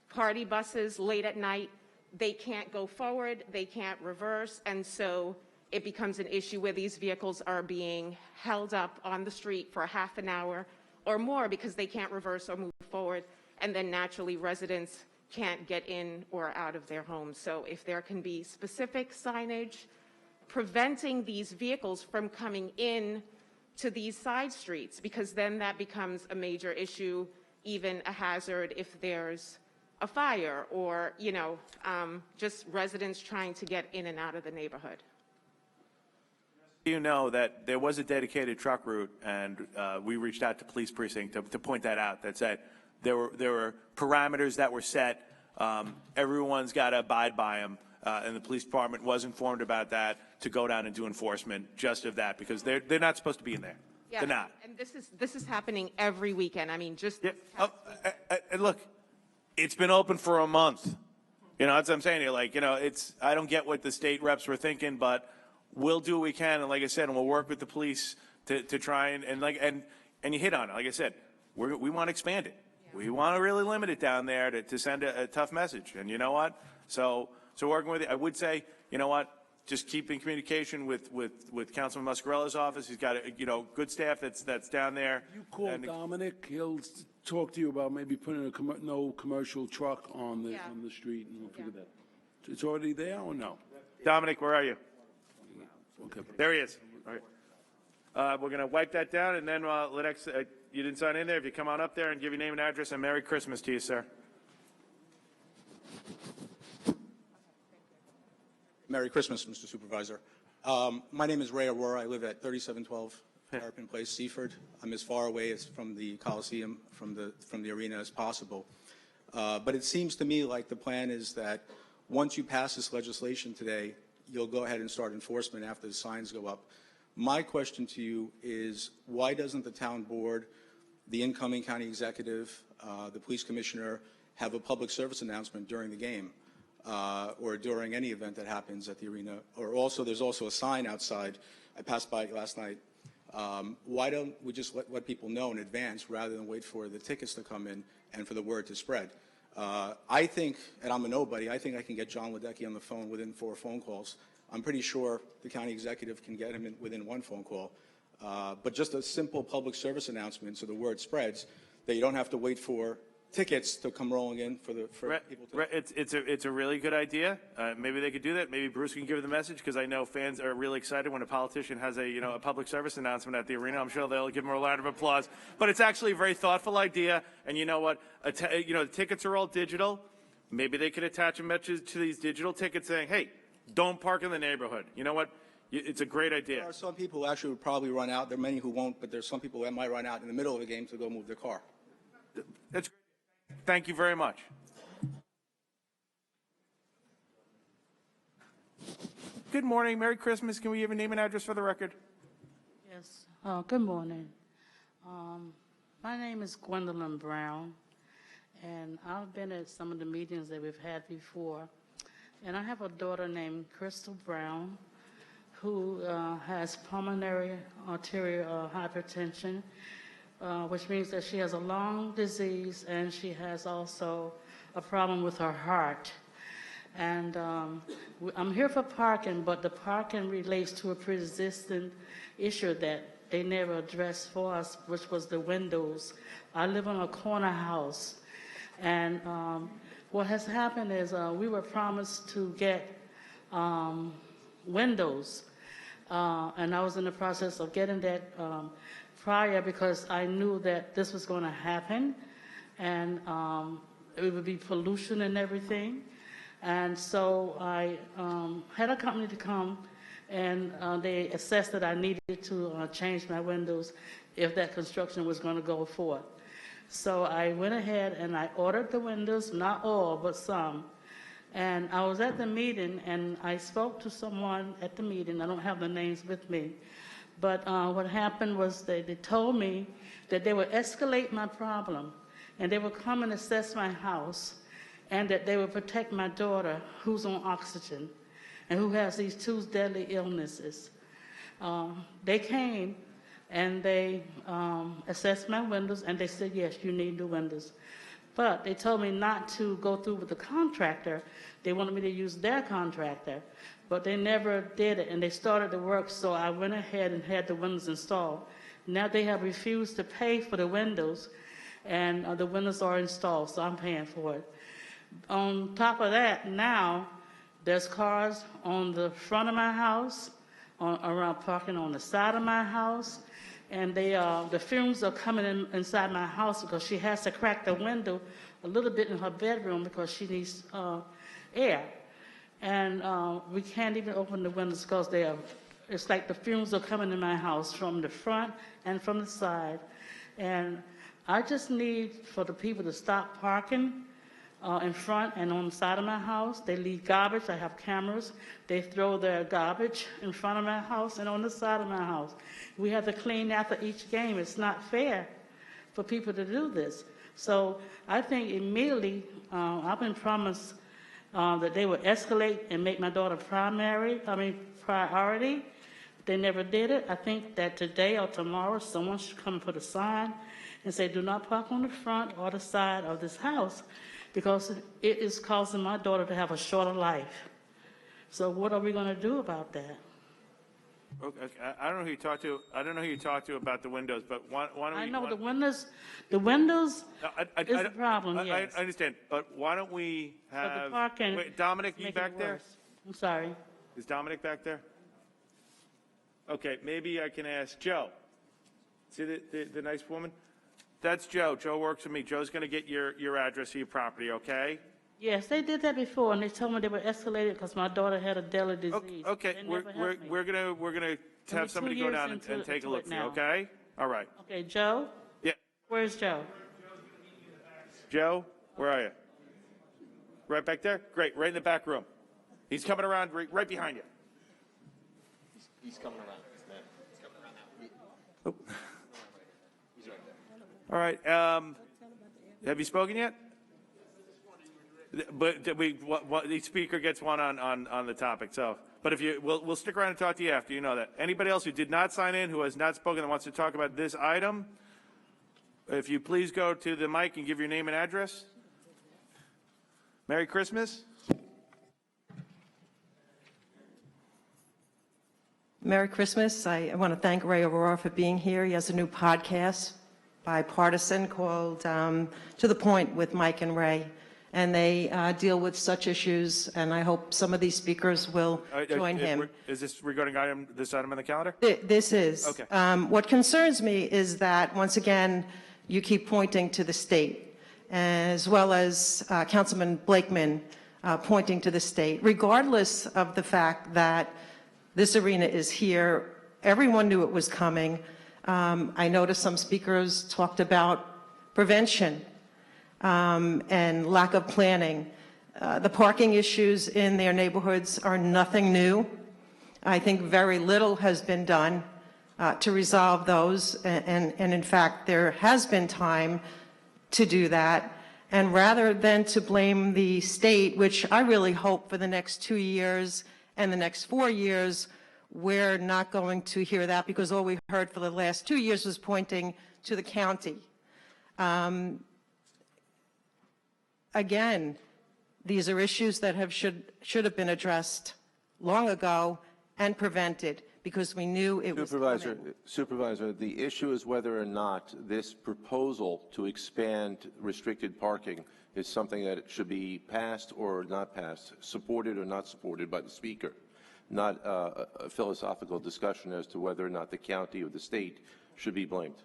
party buses late at night, they can't go forward, they can't reverse, and so it becomes an issue where these vehicles are being held up on the street for half an hour or more because they can't reverse or move forward, and then naturally residents can't get in or out of their homes. So if there can be specific signage preventing these vehicles from coming in to these side streets, because then that becomes a major issue, even a hazard if there's a fire or, just residents trying to get in and out of the neighborhood. You know that there was a dedicated truck route, and we reached out to police precinct to point that out. That said, there were parameters that were set. Everyone's got to abide by them, and the police department was informed about that to go down and do enforcement just of that, because they're not supposed to be in there. Yeah, they're not. And this is happening every weekend. I mean, just And look, it's been open for a month. That's what I'm saying here. I don't get what the state reps were thinking, but we'll do what we can. And like I said, and we'll work with the police to try and you hit on it. Like I said, we want to expand it. Yeah. We want to really limit it down there to send a tough message. And you know what? So working with it, I would say, you know what? Just keep in communication with Councilman Muscarella's office. He's got a good staff that's down there. You call Dominic, he'll talk to you about maybe putting no commercial truck on the street, and we'll figure that. It's already there or no? Dominic, where are you? Okay. There he is. All right. We're going to wipe that down, and then you didn't sign in there. If you come on up there and give your name and address, and Merry Christmas to you, sir. Merry Christmas, Mr. Supervisor. My name is Ray Aurora. I live at 3712 Terrapin Place, Seaford. I'm as far away as from the Coliseum, from the arena as possible. But it seems to me like the plan is that once you pass this legislation today, you'll go ahead and start enforcement after the signs go up. My question to you is, why doesn't the town board, the incoming county executive, the police commissioner have a public service announcement during the game? Or during any event that happens at the arena, or there's also a sign outside. I passed by it last night. Why don't we just let people know in advance rather than wait for the tickets to come in and for the word to spread? I think, and I'm a nobody, I think I can get John Ledecky on the phone within 4 phone calls. I'm pretty sure the county executive can get him within 1 phone call. But just a simple public service announcement so the word spreads, that you don't have to wait for tickets to come rolling in for people to... It's a really good idea. Maybe they could do that. Maybe Bruce can give the message, because I know fans are really excited when a politician has a public service announcement at the arena. I'm sure they'll give him a round of applause. But it's actually a very thoughtful idea. And you know what? The tickets are all digital. Maybe they could attach a message to these digital tickets saying, "Hey, don't park in the neighborhood." You know what? It's a great idea. There are some people who actually would probably run out. There are many who won't, but there's some people that might run out in the middle of a game to go move their car. That's great. Thank you very much. Good morning. Merry Christmas. Can we have a name and address for the record? Yes. Good morning. My name is Gwendolyn Brown, and I've been at some of the meetings that we've had before. And I have a daughter named Crystal Brown who has pulmonary arterial hypertension, which means that she has a lung disease and she has also a problem with her heart. And I'm here for parking, but the parking relates to a pre-existing issue that they never addressed for us, which was the windows. I live on a corner house, and what has happened is we were promised to get windows. And I was in the process of getting that prior because I knew that this was going to happen, and it would be pollution and everything. And so I had a company to come, and they assessed that I needed to change my windows if that construction was going to go forth. So I went ahead and I ordered the windows, not all, but some. And I was at the meeting, and I spoke to someone at the meeting. I don't have the names with me. But what happened was they told me that they would escalate my problem, and they would come and assess my house, and that they would protect my daughter, who's on oxygen, and who has these 2 deadly illnesses. They came, and they assessed my windows, and they said, yes, you need new windows. But they told me not to go through with the contractor. They wanted me to use their contractor, but they never did it, and they started the work, so I went ahead and had the windows installed. Now they have refused to pay for the windows, and the windows are installed, so I'm paying for it. On top of that, now there's cars on the front of my house, around parking on the side of my house, and the fumes are coming inside my house because she has to crack the window a little bit in her bedroom because she needs air. And we can't even open the windows because it's like the fumes are coming in my house from the front and from the side. And I just need for the people to stop parking in front and on the side of my house. They leave garbage. I have cameras. They throw their garbage in front of my house and on the side of my house. We have to clean after each game. It's not fair for people to do this. So I think immediately I've been promised that they would escalate and make my daughter priority. They never did it. I think that today or tomorrow someone should come and put a sign and say, do not park on the front or the side of this house, because it is causing my daughter to have a shorter life. So what are we going to do about that? Okay, I don't know who you talked to. I don't know who you talked to about the windows, but why don't we? I know the windows is the problem, yes. I understand, but why don't we have? But the parking wait, Dominic, you make back it there? worse. I'm sorry. Is Dominic back there? Okay, maybe I can ask Joe. See the nice woman? That's Joe. Joe works with me. Joe's going to get your address of your property, okay? Yes, they did that before, and they told me they were escalated because my daughter had a deadly disease. Okay, we're gonna have somebody go down and take a look for you, okay? All right. Okay, Joe? Yeah. Where's Joe? Joe, where are you? Right back there? Great, right in the back room. He's coming around right behind you. He's coming around. He's coming around now. He's right there. All right. Have you spoken yet? But each speaker gets one on the topic. So, but if we'll stick around and talk to you after. You know that. Anybody else who did not sign in, who has not spoken, that wants to talk about this item, if you please go to the mic and give your name and address. Merry Christmas. Merry Christmas. I want to thank Ray Aurora for being here. He has a new podcast, bipartisan, called To the Point with Mike and Ray. And they deal with such issues, and I hope some of these speakers will join him. Is this regarding this item on the calendar? This is. Okay. What concerns me is that, once again, you keep pointing to the state, as well as Councilman Blakeman pointing to the state. Regardless of the fact that this arena is here, everyone knew it was coming. I noticed some speakers talked about prevention. And lack of planning. The parking issues in their neighborhoods are nothing new. I think very little has been done to resolve those, and in fact, there has been time to do that. And rather than to blame the state, which I really hope for the next 2 years and the next 4 years, we're not going to hear that, because all we heard for the last 2 years was pointing to the county. Again, these are issues that should have been addressed long ago and prevented, because we knew it was coming. Supervisor, the issue is whether or not this proposal to expand restricted parking is something that should be passed or not passed, supported or not supported by the speaker. not a philosophical discussion as to whether or not the county or the state should be blamed.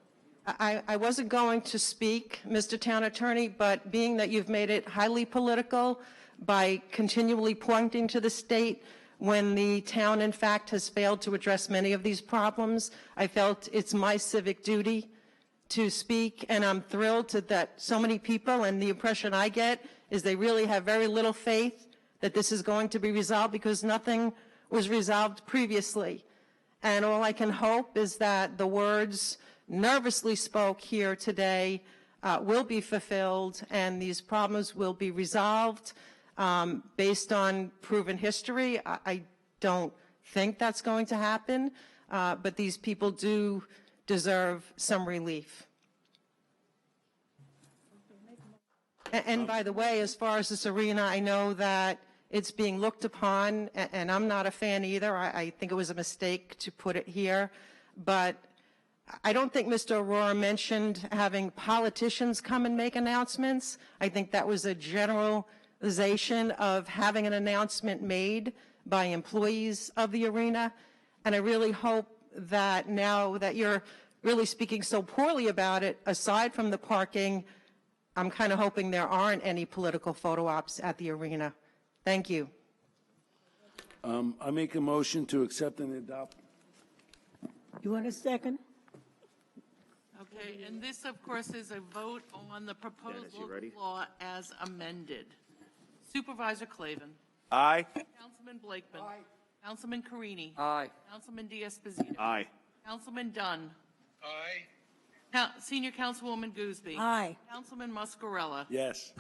I wasn't going to speak, Mr. Town Attorney, but being that you've made it highly political by continually pointing to the state when the town, in fact, has failed to address many of these problems, I felt it's my civic duty to speak, and I'm thrilled that so many people, and the impression I get is they really have very little faith that this is going to be resolved because nothing was resolved previously. And all I can hope is that the words nervously spoke here today will be fulfilled and these problems will be resolved based on proven history. I don't think that's going to happen, but these people do deserve some relief. And by the way, as far as this arena, I know that it's being looked upon, and I'm not a fan either. I think it was a mistake to put it here, but I don't think Mr. Aurora mentioned having politicians come and make announcements. I think that was a generalization of having an announcement made by employees of the arena. And I really hope that now that you're really speaking so poorly about it, aside from the parking, I'm kind of hoping there aren't any political photo ops at the arena. Thank you. I make a motion to accept and adopt. You want a second? Okay, and this, of course, is a vote on the proposed local law as amended. Supervisor Clavin. Aye. Councilman Blakeman. Aye. Councilman Carini. Aye. Councilman Diaz-Esposito. Aye. Councilman Dunn. Aye. Senior Councilwoman Gooseby. Aye. Councilman Muscarella. Yes.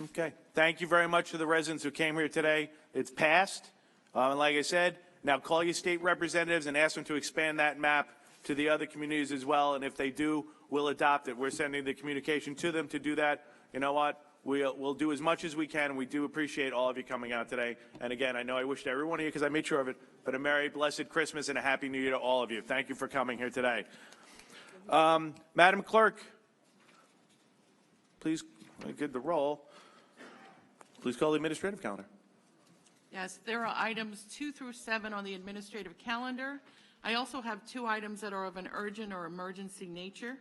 Okay. Thank you very much to the residents who came here today. It's passed. And like I said, now call your state representatives and ask them to expand that map to the other communities as well. And if they do, we'll adopt it. We're sending the communication to them to do that. You know what? We'll do as much as we can. We do appreciate all of you coming out today. And again, I know I wished everyone here because I made sure of it, but a Merry, blessed Christmas and a Happy New Year to all of you. Thank you for coming here today. Madam Clerk, please get the roll. Please call the administrative calendar. Yes, there are items 2 through 7 on the administrative calendar. I also have 2 items that are of an urgent or emergency nature.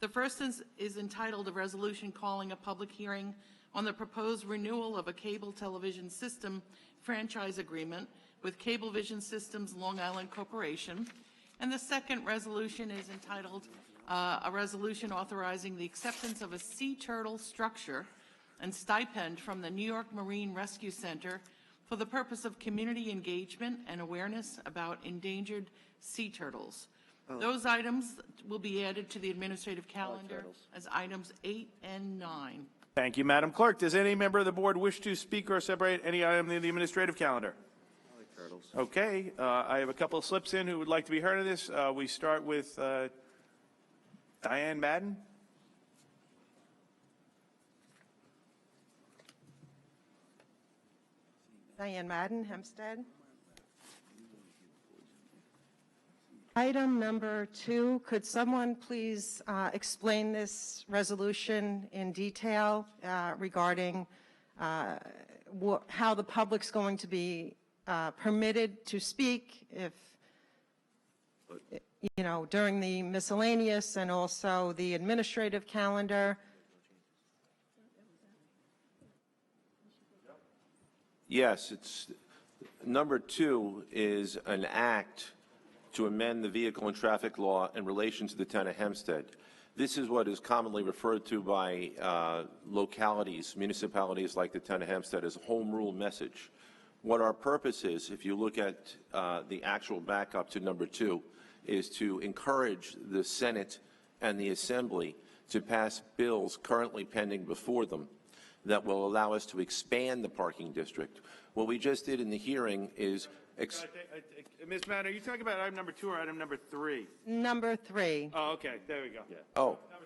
The first is entitled a resolution calling a public hearing on the proposed renewal of a cable television system franchise agreement with Cablevision Systems Long Island Corporation. And the second resolution is entitled a resolution authorizing the acceptance of a sea turtle structure and stipend from the New York Marine Rescue Center for the purpose of community engagement and awareness about endangered sea turtles. Those items will be added to the administrative calendar as items 8 and 9. Thank you, Madam Clerk. Does any member of the board wish to speak or separate any item in the administrative calendar? I like turtles. Okay, I have a couple of slips in who would like to be heard of this. We start with Diane Madden. Diane Madden, Hempstead. Item number 2, could someone please explain this resolution in detail regarding how the public's going to be permitted to speak if, you know, during the miscellaneous and also the administrative calendar? Yes, it's number 2 is an act to amend the vehicle and traffic law in relation to the town of Hempstead. This is what is commonly referred to by localities, municipalities like the town of Hempstead, as a home rule message. What our purpose is, if you look at the actual backup to number 2, is to encourage the Senate and the Assembly to pass bills currently pending before them that will allow us to expand the parking district. What we just did in the hearing is Ms. Madden, are you talking about item number 2 or item number 3? Number 3. Oh, okay. There we go. Yeah. Oh. Number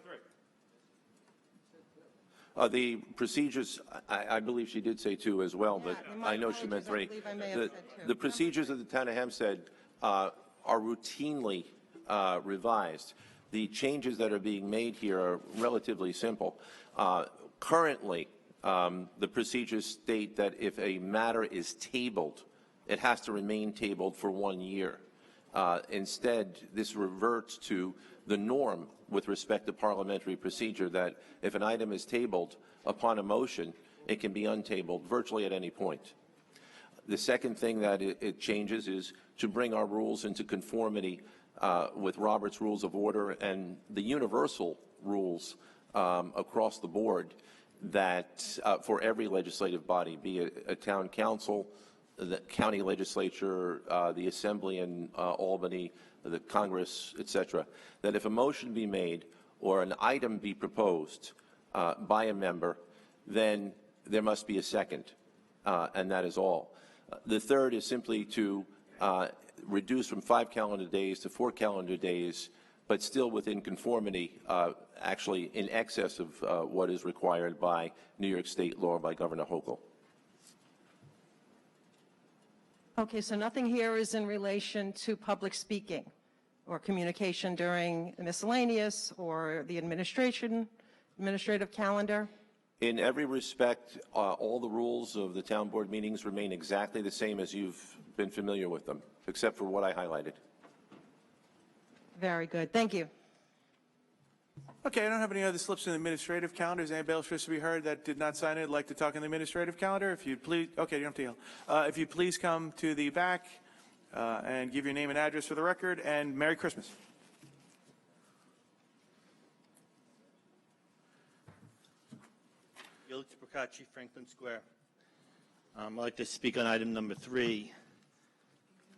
3. The procedures, I believe she did say 2 as well, but I know she meant 3. The procedures of the town of Hempstead are routinely revised. The changes that are being made here are relatively simple. Currently, the procedures state that if a matter is tabled it has to remain tabled for 1 year. Instead, this reverts to the norm with respect to parliamentary procedure that if an item is tabled upon a motion, it can be untabled virtually at any point. The second thing that it changes is to bring our rules into conformity with Robert's Rules of Order and the universal rules across the board that for every legislative body, be it a town council, the county legislature, the assembly in Albany, the Congress, etc., that if a motion be made or an item be proposed by a member, then there must be a second, and that is all. The third is simply to reduce from 5 calendar days to 4 calendar days, but still within conformity, actually in excess of what is required by New York State law by Governor Hochul. Okay, so nothing here is in relation to public speaking or communication during miscellaneous or the administrative calendar? In every respect, all the rules of the town board meetings remain exactly the same as you've been familiar with them, except for what I highlighted. Very good. Thank you. Okay, I don't have any other slips in the administrative calendar. Is anybody else wish to be heard that did not sign it, like to talk in the administrative calendar? If you'd please, okay, you don't have to yell. If you please come to the back and give your name and address for the record, and Merry Christmas. Felix Procacci, Franklin Square. I'd like to speak on item number 3.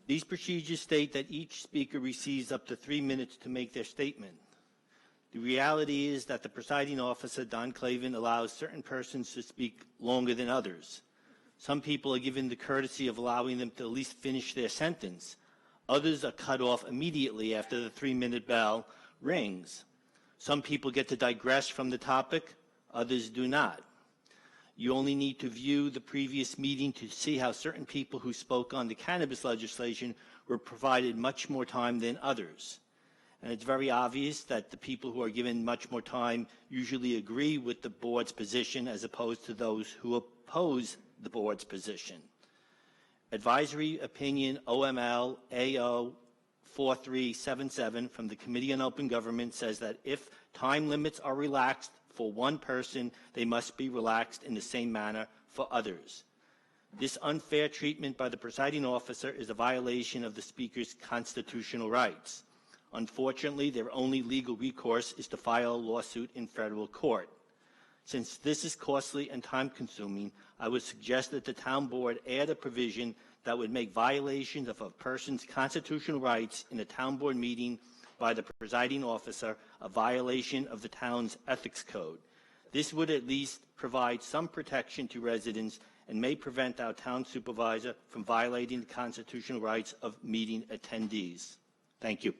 These procedures state that each speaker receives up to 3 minutes to make their statement. The reality is that the presiding officer, Don Clavin, allows certain persons to speak longer than others. Some people are given the courtesy of allowing them to at least finish their sentence. Others are cut off immediately after the 3-minute bell rings. Some people get to digress from the topic, others do not. You only need to view the previous meeting to see how certain people who spoke on the cannabis legislation were provided much more time than others. And it's very obvious that the people who are given much more time usually agree with the board's position as opposed to those who oppose the board's position. Advisory opinion OML AO 4377 from the Committee on Open Government says that if time limits are relaxed for one person, they must be relaxed in the same manner for others. This unfair treatment by the presiding officer is a violation of the speaker's constitutional rights. Unfortunately, their only legal recourse is to file a lawsuit in federal court. Since this is costly and time-consuming, I would suggest that the town board add a provision that would make violations of a person's constitutional rights in a town board meeting by the presiding officer a violation of the town's ethics code. This would at least provide some protection to residents and may prevent our town supervisor from violating the constitutional rights of meeting attendees. Thank you.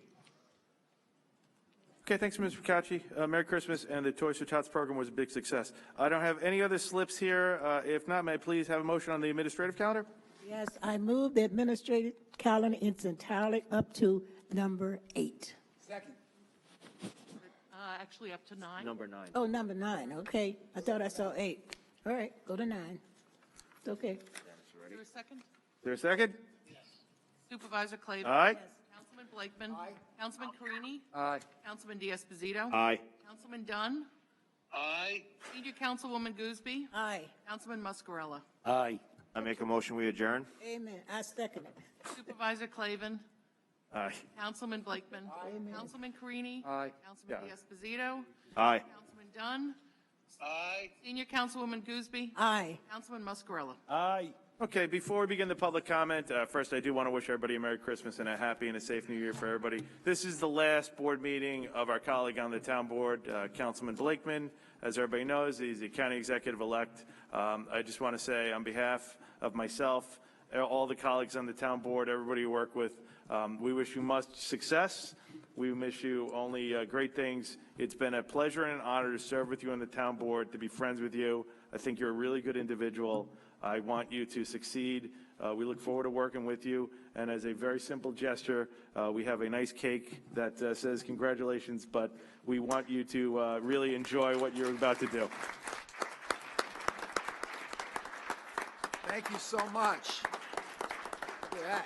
Okay, thanks, Mr. Procacci. Merry Christmas, and the TOH Town Board program was a big success. I don't have any other slips here. If not, may I please have a motion on the administrative calendar? Yes, I move the administrative calendar in its entirety up to number 8. Second. Actually, up to 9. Number 9. Oh, number 9, okay. I thought I saw 8. All right, go to 9. It's okay. Is there a second? Is there a second? Supervisor Clavin. Aye. Councilman Blakeman. Aye. Councilman Carini. Aye. Councilman D'Esposito. Aye. Councilman Dunn. Aye. Senior Councilwoman Gooseby. Aye. Councilman Muscarella. Aye. I make a motion we adjourn. Amen. I second it. Supervisor Clavin. Aye. Councilman Blakeman. Amen. Councilman Carini. Aye. Councilman D'Esposito. Aye. Councilman Dunn. Aye. Senior Councilwoman Gooseby. Aye. Councilman Muscarella. Aye. Okay, before we begin the public comment, first I do want to wish everybody a Merry Christmas and a happy and a safe New Year for everybody. This is the last board meeting of our colleague on the town board, Councilman Blakeman. As everybody knows, he's the county executive-elect. I just want to say on behalf of myself, all the colleagues on the town board, everybody you work with, we wish you much success. We wish you only great things. It's been a pleasure and an honor to serve with you on the town board, to be friends with you. I think you're a really good individual. I want you to succeed. We look forward to working with you. And as a very simple gesture, we have a nice cake that says congratulations, but we want you to really enjoy what you're about to do. Thank you so much. at that.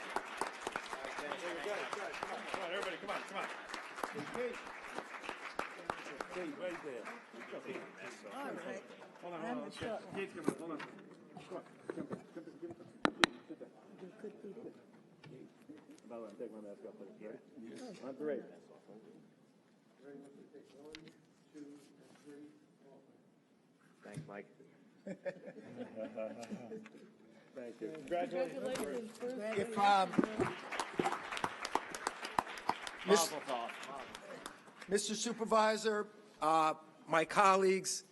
Come on, everybody, come on. Kate, right there. All right. Hold on. Kate's coming, hold on. By the way, I'm taking my mask off, please, right? Yes. On three. Thanks, Mike. Thank you. Congratulations. If, Mr. Supervisor, my colleagues,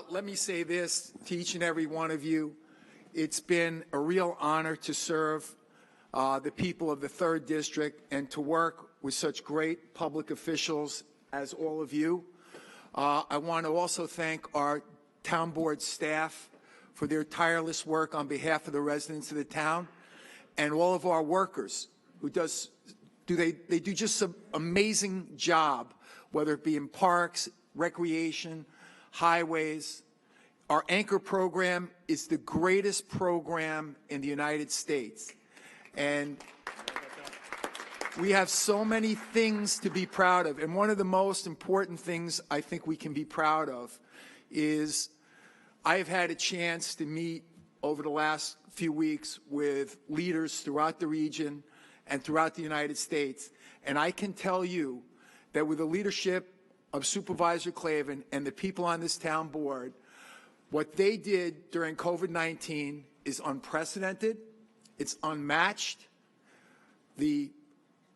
let me say this to each and every one of you. It's been a real honor to serve the people of the 3rd District and to work with such great public officials as all of you. I want to also thank our town board staff for their tireless work on behalf of the residents of the town, and all of our workers who they do just an amazing job, whether it be in parks, recreation, highways. Our anchor program is the greatest program in the United States, and we have so many things to be proud of. And one of the most important things I think we can be proud of is I've had a chance to meet over the last few weeks with leaders throughout the region and throughout the United States. And I can tell you that with the leadership of Supervisor Clavin and the people on this town board, what they did during COVID-19 is unprecedented. It's unmatched. The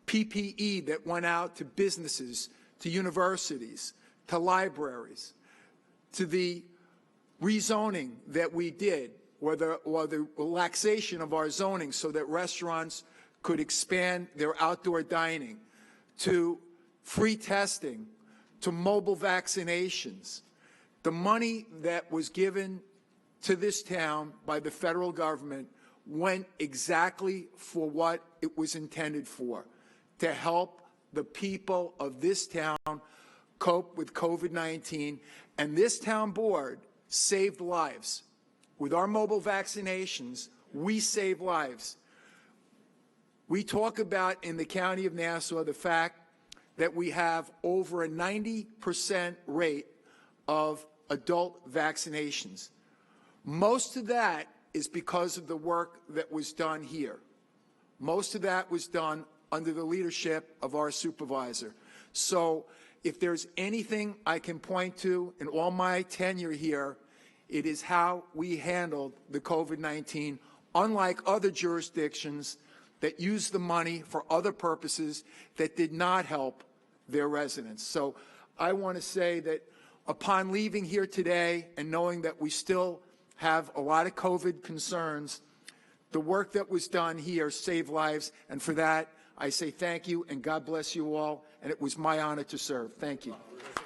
PPE that went out to businesses, to universities, to libraries, to the rezoning that we did, or the relaxation of our zoning so that restaurants could expand their outdoor dining, to free testing, to mobile vaccinations. The money that was given to this town by the federal government went exactly for what it was intended for, to help the people of this town cope with COVID-19. And this town board saved lives. With our mobile vaccinations, we save lives. We talk about in the county of Nassau the fact that we have over a 90% rate of adult vaccinations. Most of that is because of the work that was done here. Most of that was done under the leadership of our supervisor. So if there's anything I can point to in all my tenure here, it is how we handled the COVID-19, unlike other jurisdictions that used the money for other purposes that did not help their residents. So I want to say that upon leaving here today and knowing that we still have a lot of COVID concerns, the work that was done here saved lives, and for that, I say thank you and God bless you all, and it was my honor to serve. Thank you.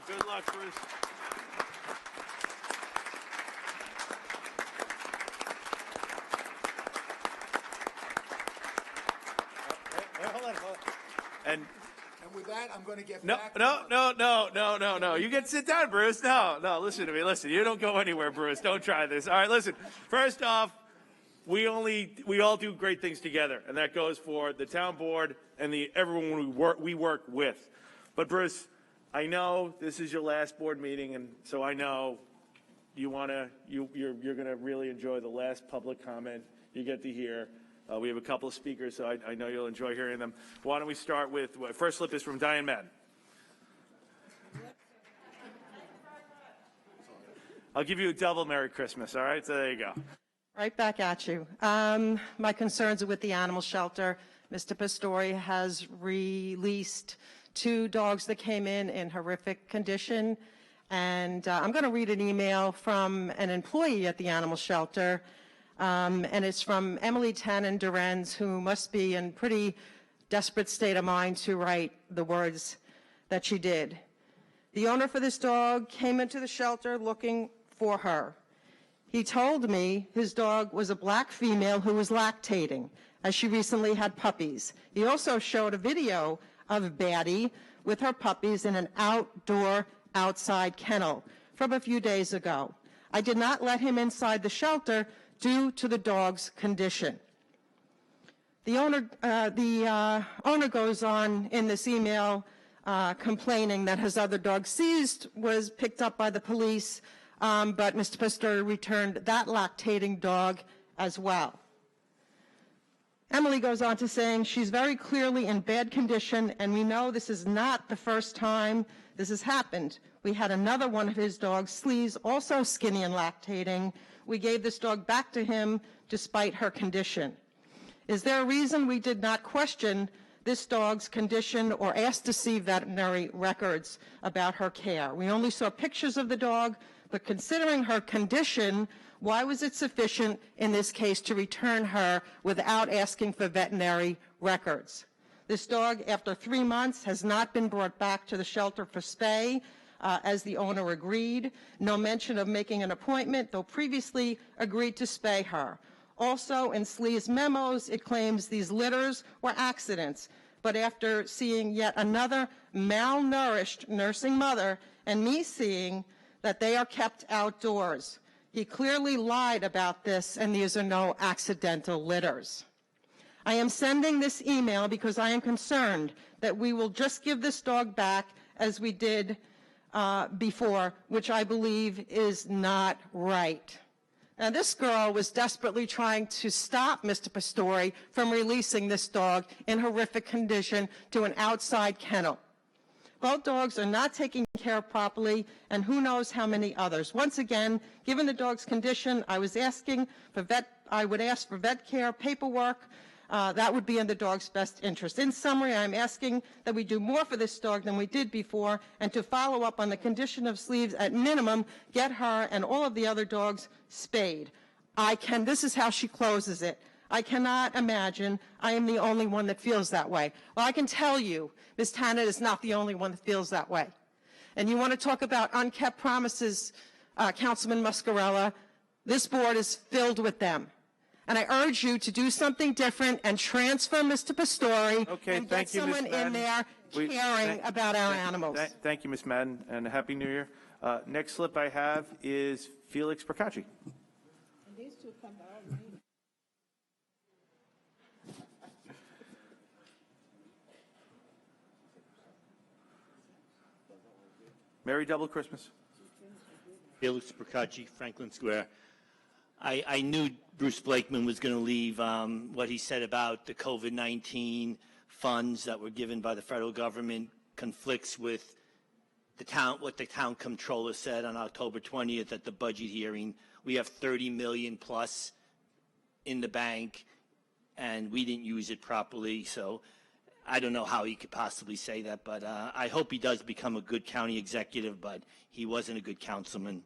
Good luck, Bruce. And with that, I'm going to get no, back. No. You can sit down, Bruce. No, listen to me. Listen, you don't go anywhere, Bruce. Don't try this. All right, listen. First off, we all do great things together, and that goes for the town board and everyone we work with. But Bruce, I know this is your last board meeting, and so I know you're gonna really enjoy the last public comment you get to hear. We have a couple of speakers, so I know you'll enjoy hearing them. Why don't we start with, first slip is from Diane Madden. I'll give you a double Merry Christmas, all right? So there you go. Right back at you. My concerns are with the animal shelter. Mr. Pastore has released 2 dogs that came in horrific condition. And I'm going to read an email from an employee at the animal shelter. And it's from Emily Tannen-Durenz, who must be in pretty desperate state of mind to write the words that she did. The owner for this dog came into the shelter looking for her. He told me his dog was a black female who was lactating, as she recently had puppies. He also showed a video of Batty with her puppies in an outside kennel from a few days ago. I did not let him inside the shelter due to the dog's condition. The owner goes on in this email complaining that his other dog seized was picked up by the police, but Mr. Pastore returned that lactating dog as well. Emily goes on to saying she's very clearly in bad condition, and we know this is not the first time this has happened. We had another one of his dogs, Sleaze, also skinny and lactating. We gave this dog back to him despite her condition. Is there a reason we did not question this dog's condition or ask to see veterinary records about her care? We only saw pictures of the dog, but considering her condition, why was it sufficient in this case to return her without asking for veterinary records? This dog, after 3 months, has not been brought back to the shelter for spay, as the owner agreed. No mention of making an appointment, though previously agreed to spay her. Also, in Sleaze's memos, it claims these litters were accidents. But after seeing yet another malnourished nursing mother and me seeing that they are kept outdoors, he clearly lied about this, and these are no accidental litters. I am sending this email because I am concerned that we will just give this dog back as we did before, which I believe is not right. Now, this girl was desperately trying to stop Mr. Pastore from releasing this dog in horrific condition to an outside kennel. Both dogs are not taken care of properly, and who knows how many others. Once again, given the dog's condition, I would ask for vet care paperwork. That would be in the dog's best interest. In summary, I'm asking that we do more for this dog than we did before, and to follow up on the condition of Sleaze, at minimum, get her and all of the other dogs spayed. This is how she closes it. I cannot imagine I am the only one that feels that way. Well, I can tell you, Ms. Tanner is not the only one that feels that way. And you want to talk about unkept promises, Councilman Muscarella, this board is filled with them. And I urge you to do something different and transfer Mr. Pastore and get someone in there caring about our animals. Thank you, Ms. Madden, and Happy New Year. Next slip I have is Felix Procacci. These two come to all meetings. Merry Double Christmas. Felix Procacci, Franklin Square. I knew Bruce Blakeman was going to leave. What he said about the COVID-19 funds that were given by the federal government conflicts with what the town comptroller said on October 20th at the budget hearing. We have $30 million plus in the bank, and we didn't use it properly. So I don't know how he could possibly say that, but I hope he does become a good county executive, but he wasn't a good councilman.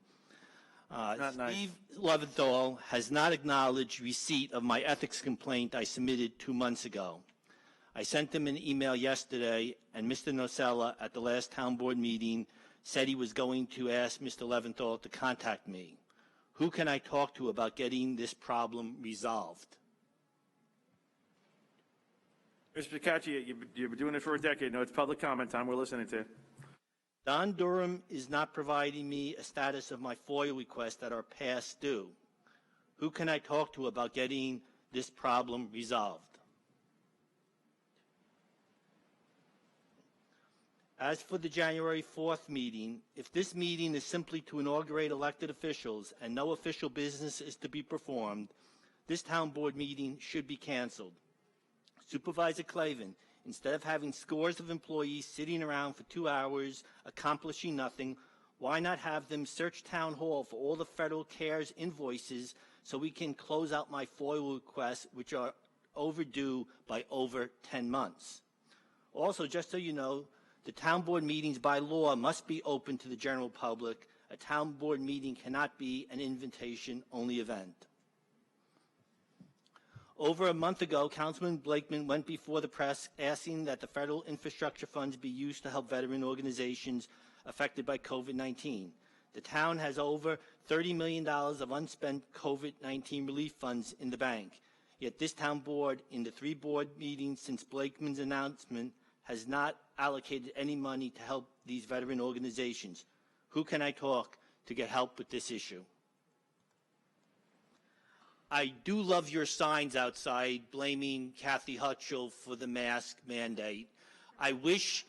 Steve Leventhal has not acknowledged receipt of my ethics complaint I submitted 2 months ago. I sent him an email yesterday, and Mr. Nocella at the last town board meeting said he was going to ask Mr. Leventhal to contact me. Who can I talk to about getting this problem resolved? Mr. Procacci, you've been doing it for a decade. No, it's public comment time. We're listening to you. Don Durham is not providing me a status of my FOIA request that are past due. Who can I talk to about getting this problem resolved? As for the January 4th meeting, if this meeting is simply to inaugurate elected officials and no official business is to be performed, this town board meeting should be canceled. Supervisor Clavin, instead of having scores of employees sitting around for 2 hours accomplishing nothing, why not have them search town hall for all the federal CARES invoices so we can close out my FOIA requests, which are overdue by over 10 months. Also, just so you know, the town board meetings by law must be open to the general public. A town board meeting cannot be an invitation-only event. Over a month ago, Councilman Blakeman went before the press asking that the federal infrastructure funds be used to help veteran organizations affected by COVID-19. The town has over $30 million of unspent COVID-19 relief funds in the bank. Yet this town board, in the 3 board meetings since Blakeman's announcement, has not allocated any money to help these veteran organizations. Who can I talk to get help with this issue? I do love your signs outside blaming Kathy Hutchell for the mask mandate. I wish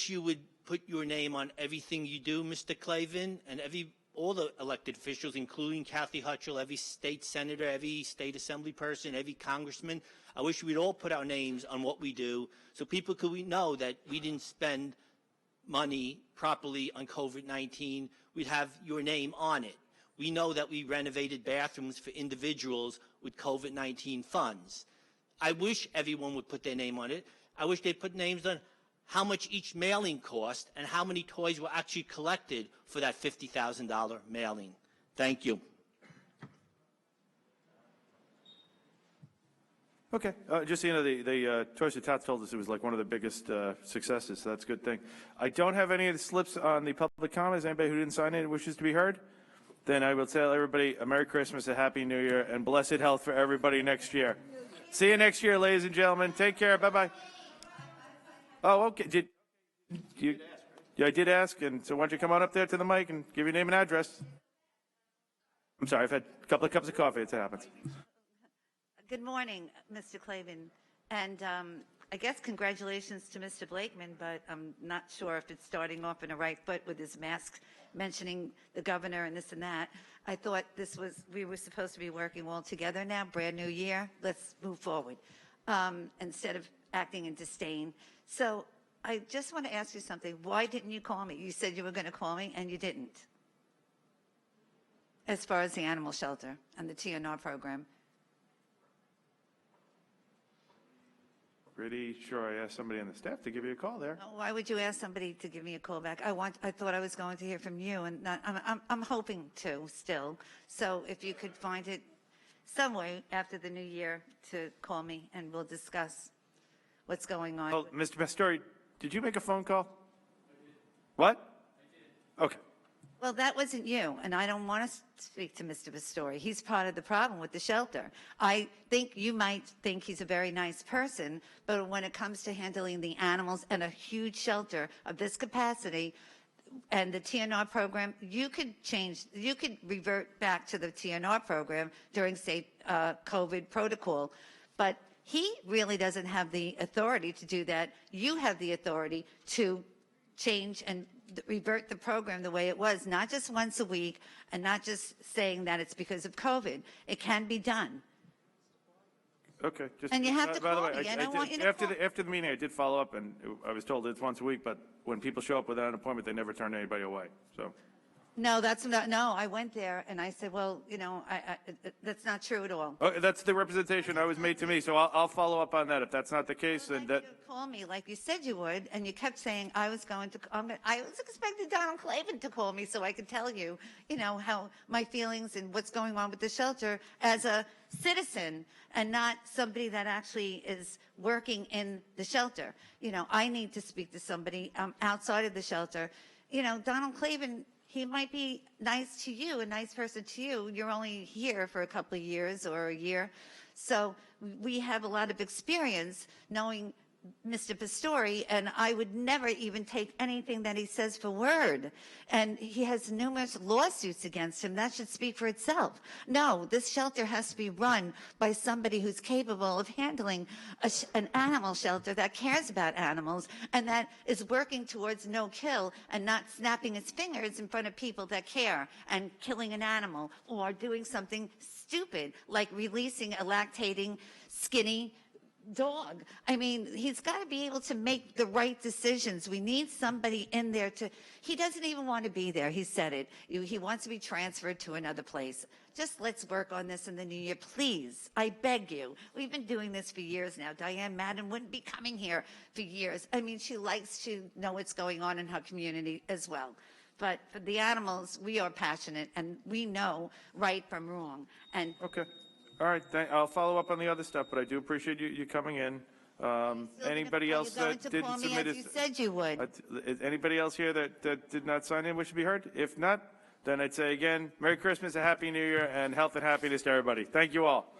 you would put your name on everything you do, Mr. Clavin, and all the elected officials, including Kathy Hutchell, every state senator, every state assembly person, every congressman. I wish we'd all put our names on what we do so people could know that we didn't spend money properly on COVID-19. We'd have your name on it. We know that we renovated bathrooms for individuals with COVID-19 funds. I wish everyone would put their name on it. I wish they'd put names on how much each mailing cost and how many toys were actually collected for that $50,000 mailing. Thank you. Okay, just so you know, the Toys for Tots told us it was like one of the biggest successes, so that's a good thing. I don't have any of the slips on the public comments. Anybody who didn't sign in wishes to be heard? Then I will tell everybody a Merry Christmas, a Happy New Year, and blessed health for everybody next year. See you next year, ladies and gentlemen. Take care. Bye-bye. Oh, okay. Yeah, I did ask, and so why don't you come on up there to the mic and give your name and address. I'm sorry, I've had a couple of cups of coffee. It happens. Good morning, Mr. Clavin. And I guess congratulations to Mr. Blakeman, but I'm not sure if it's starting off in a right foot with his mask mentioning the governor and this and that. I thought we were supposed to be working all together now, brand new year. Let's move forward instead of acting in disdain. So I just want to ask you something. Why didn't you call me? You said you were going to call me and you didn't. As far as the animal shelter and the TNR program. Pretty sure I asked somebody on the staff to give you a call there. Why would you ask somebody to give me a call back? I thought I was going to hear from you, and I'm hoping to still. So if you could find it some way after the new year to call me, and we'll discuss what's going on. Oh, Mr. Pastore, did you make a phone call? What? I did. Okay. Well, that wasn't you, and I don't want to speak to Mr. Pastore. He's part of the problem with the shelter. I think you might think he's a very nice person, but when it comes to handling the animals and a huge shelter of this capacity and the TNR program, you could revert back to the TNR program during, say, COVID protocol, but he really doesn't have the authority to do that. You have the authority to change and revert the program the way it was, not just once a week and not just saying that it's because of COVID. It can be done. Okay. And you have to by the call way, me. I don't want you to call. After the meeting, I did follow up, and I was told it's once a week, but when people show up without an appointment, they never turn anybody away. So. No, that's not. No, I went there and I said, well, that's not true at all. Okay, that's the representation I was made to me, so I'll follow up on that. If that's not the case, then that. Call me like you said you would, and you kept saying I was going to. I was expecting Donald Clavin to call me so I could tell you, how my feelings and what's going on with the shelter as a citizen and not somebody that actually is working in the shelter. I need to speak to somebody outside of the shelter. Donald Clavin. He might be nice to you, a nice person to you. You're only here for a couple of years or a year. So we have a lot of experience knowing Mr. Pastore, and I would never even take anything that he says for word. And he has numerous lawsuits against him. That should speak for itself. No, this shelter has to be run by somebody who's capable of handling an animal shelter that cares about animals and that is working towards no kill and not snapping its fingers in front of people that care and killing an animal or doing something stupid like releasing a lactating, skinny dog. I mean, he's got to be able to make the right decisions. We need somebody in there he doesn't even want to be there. He said it. He wants to be transferred to another place. Just let's work on this in the new year, please. I beg you. We've been doing this for years now. Diane Madden wouldn't be coming here for years. I mean, she likes to know what's going on in her community as well. But for the animals, we are passionate and we know right from wrong. And okay. All right, I'll follow up on the other stuff, but I do appreciate you coming in. Anybody else that didn't submit you said you would. Is anybody else here that did not sign in wish to be heard? If not, then I'd say again, Merry Christmas, a Happy New Year, and health and happiness to everybody. Thank you all.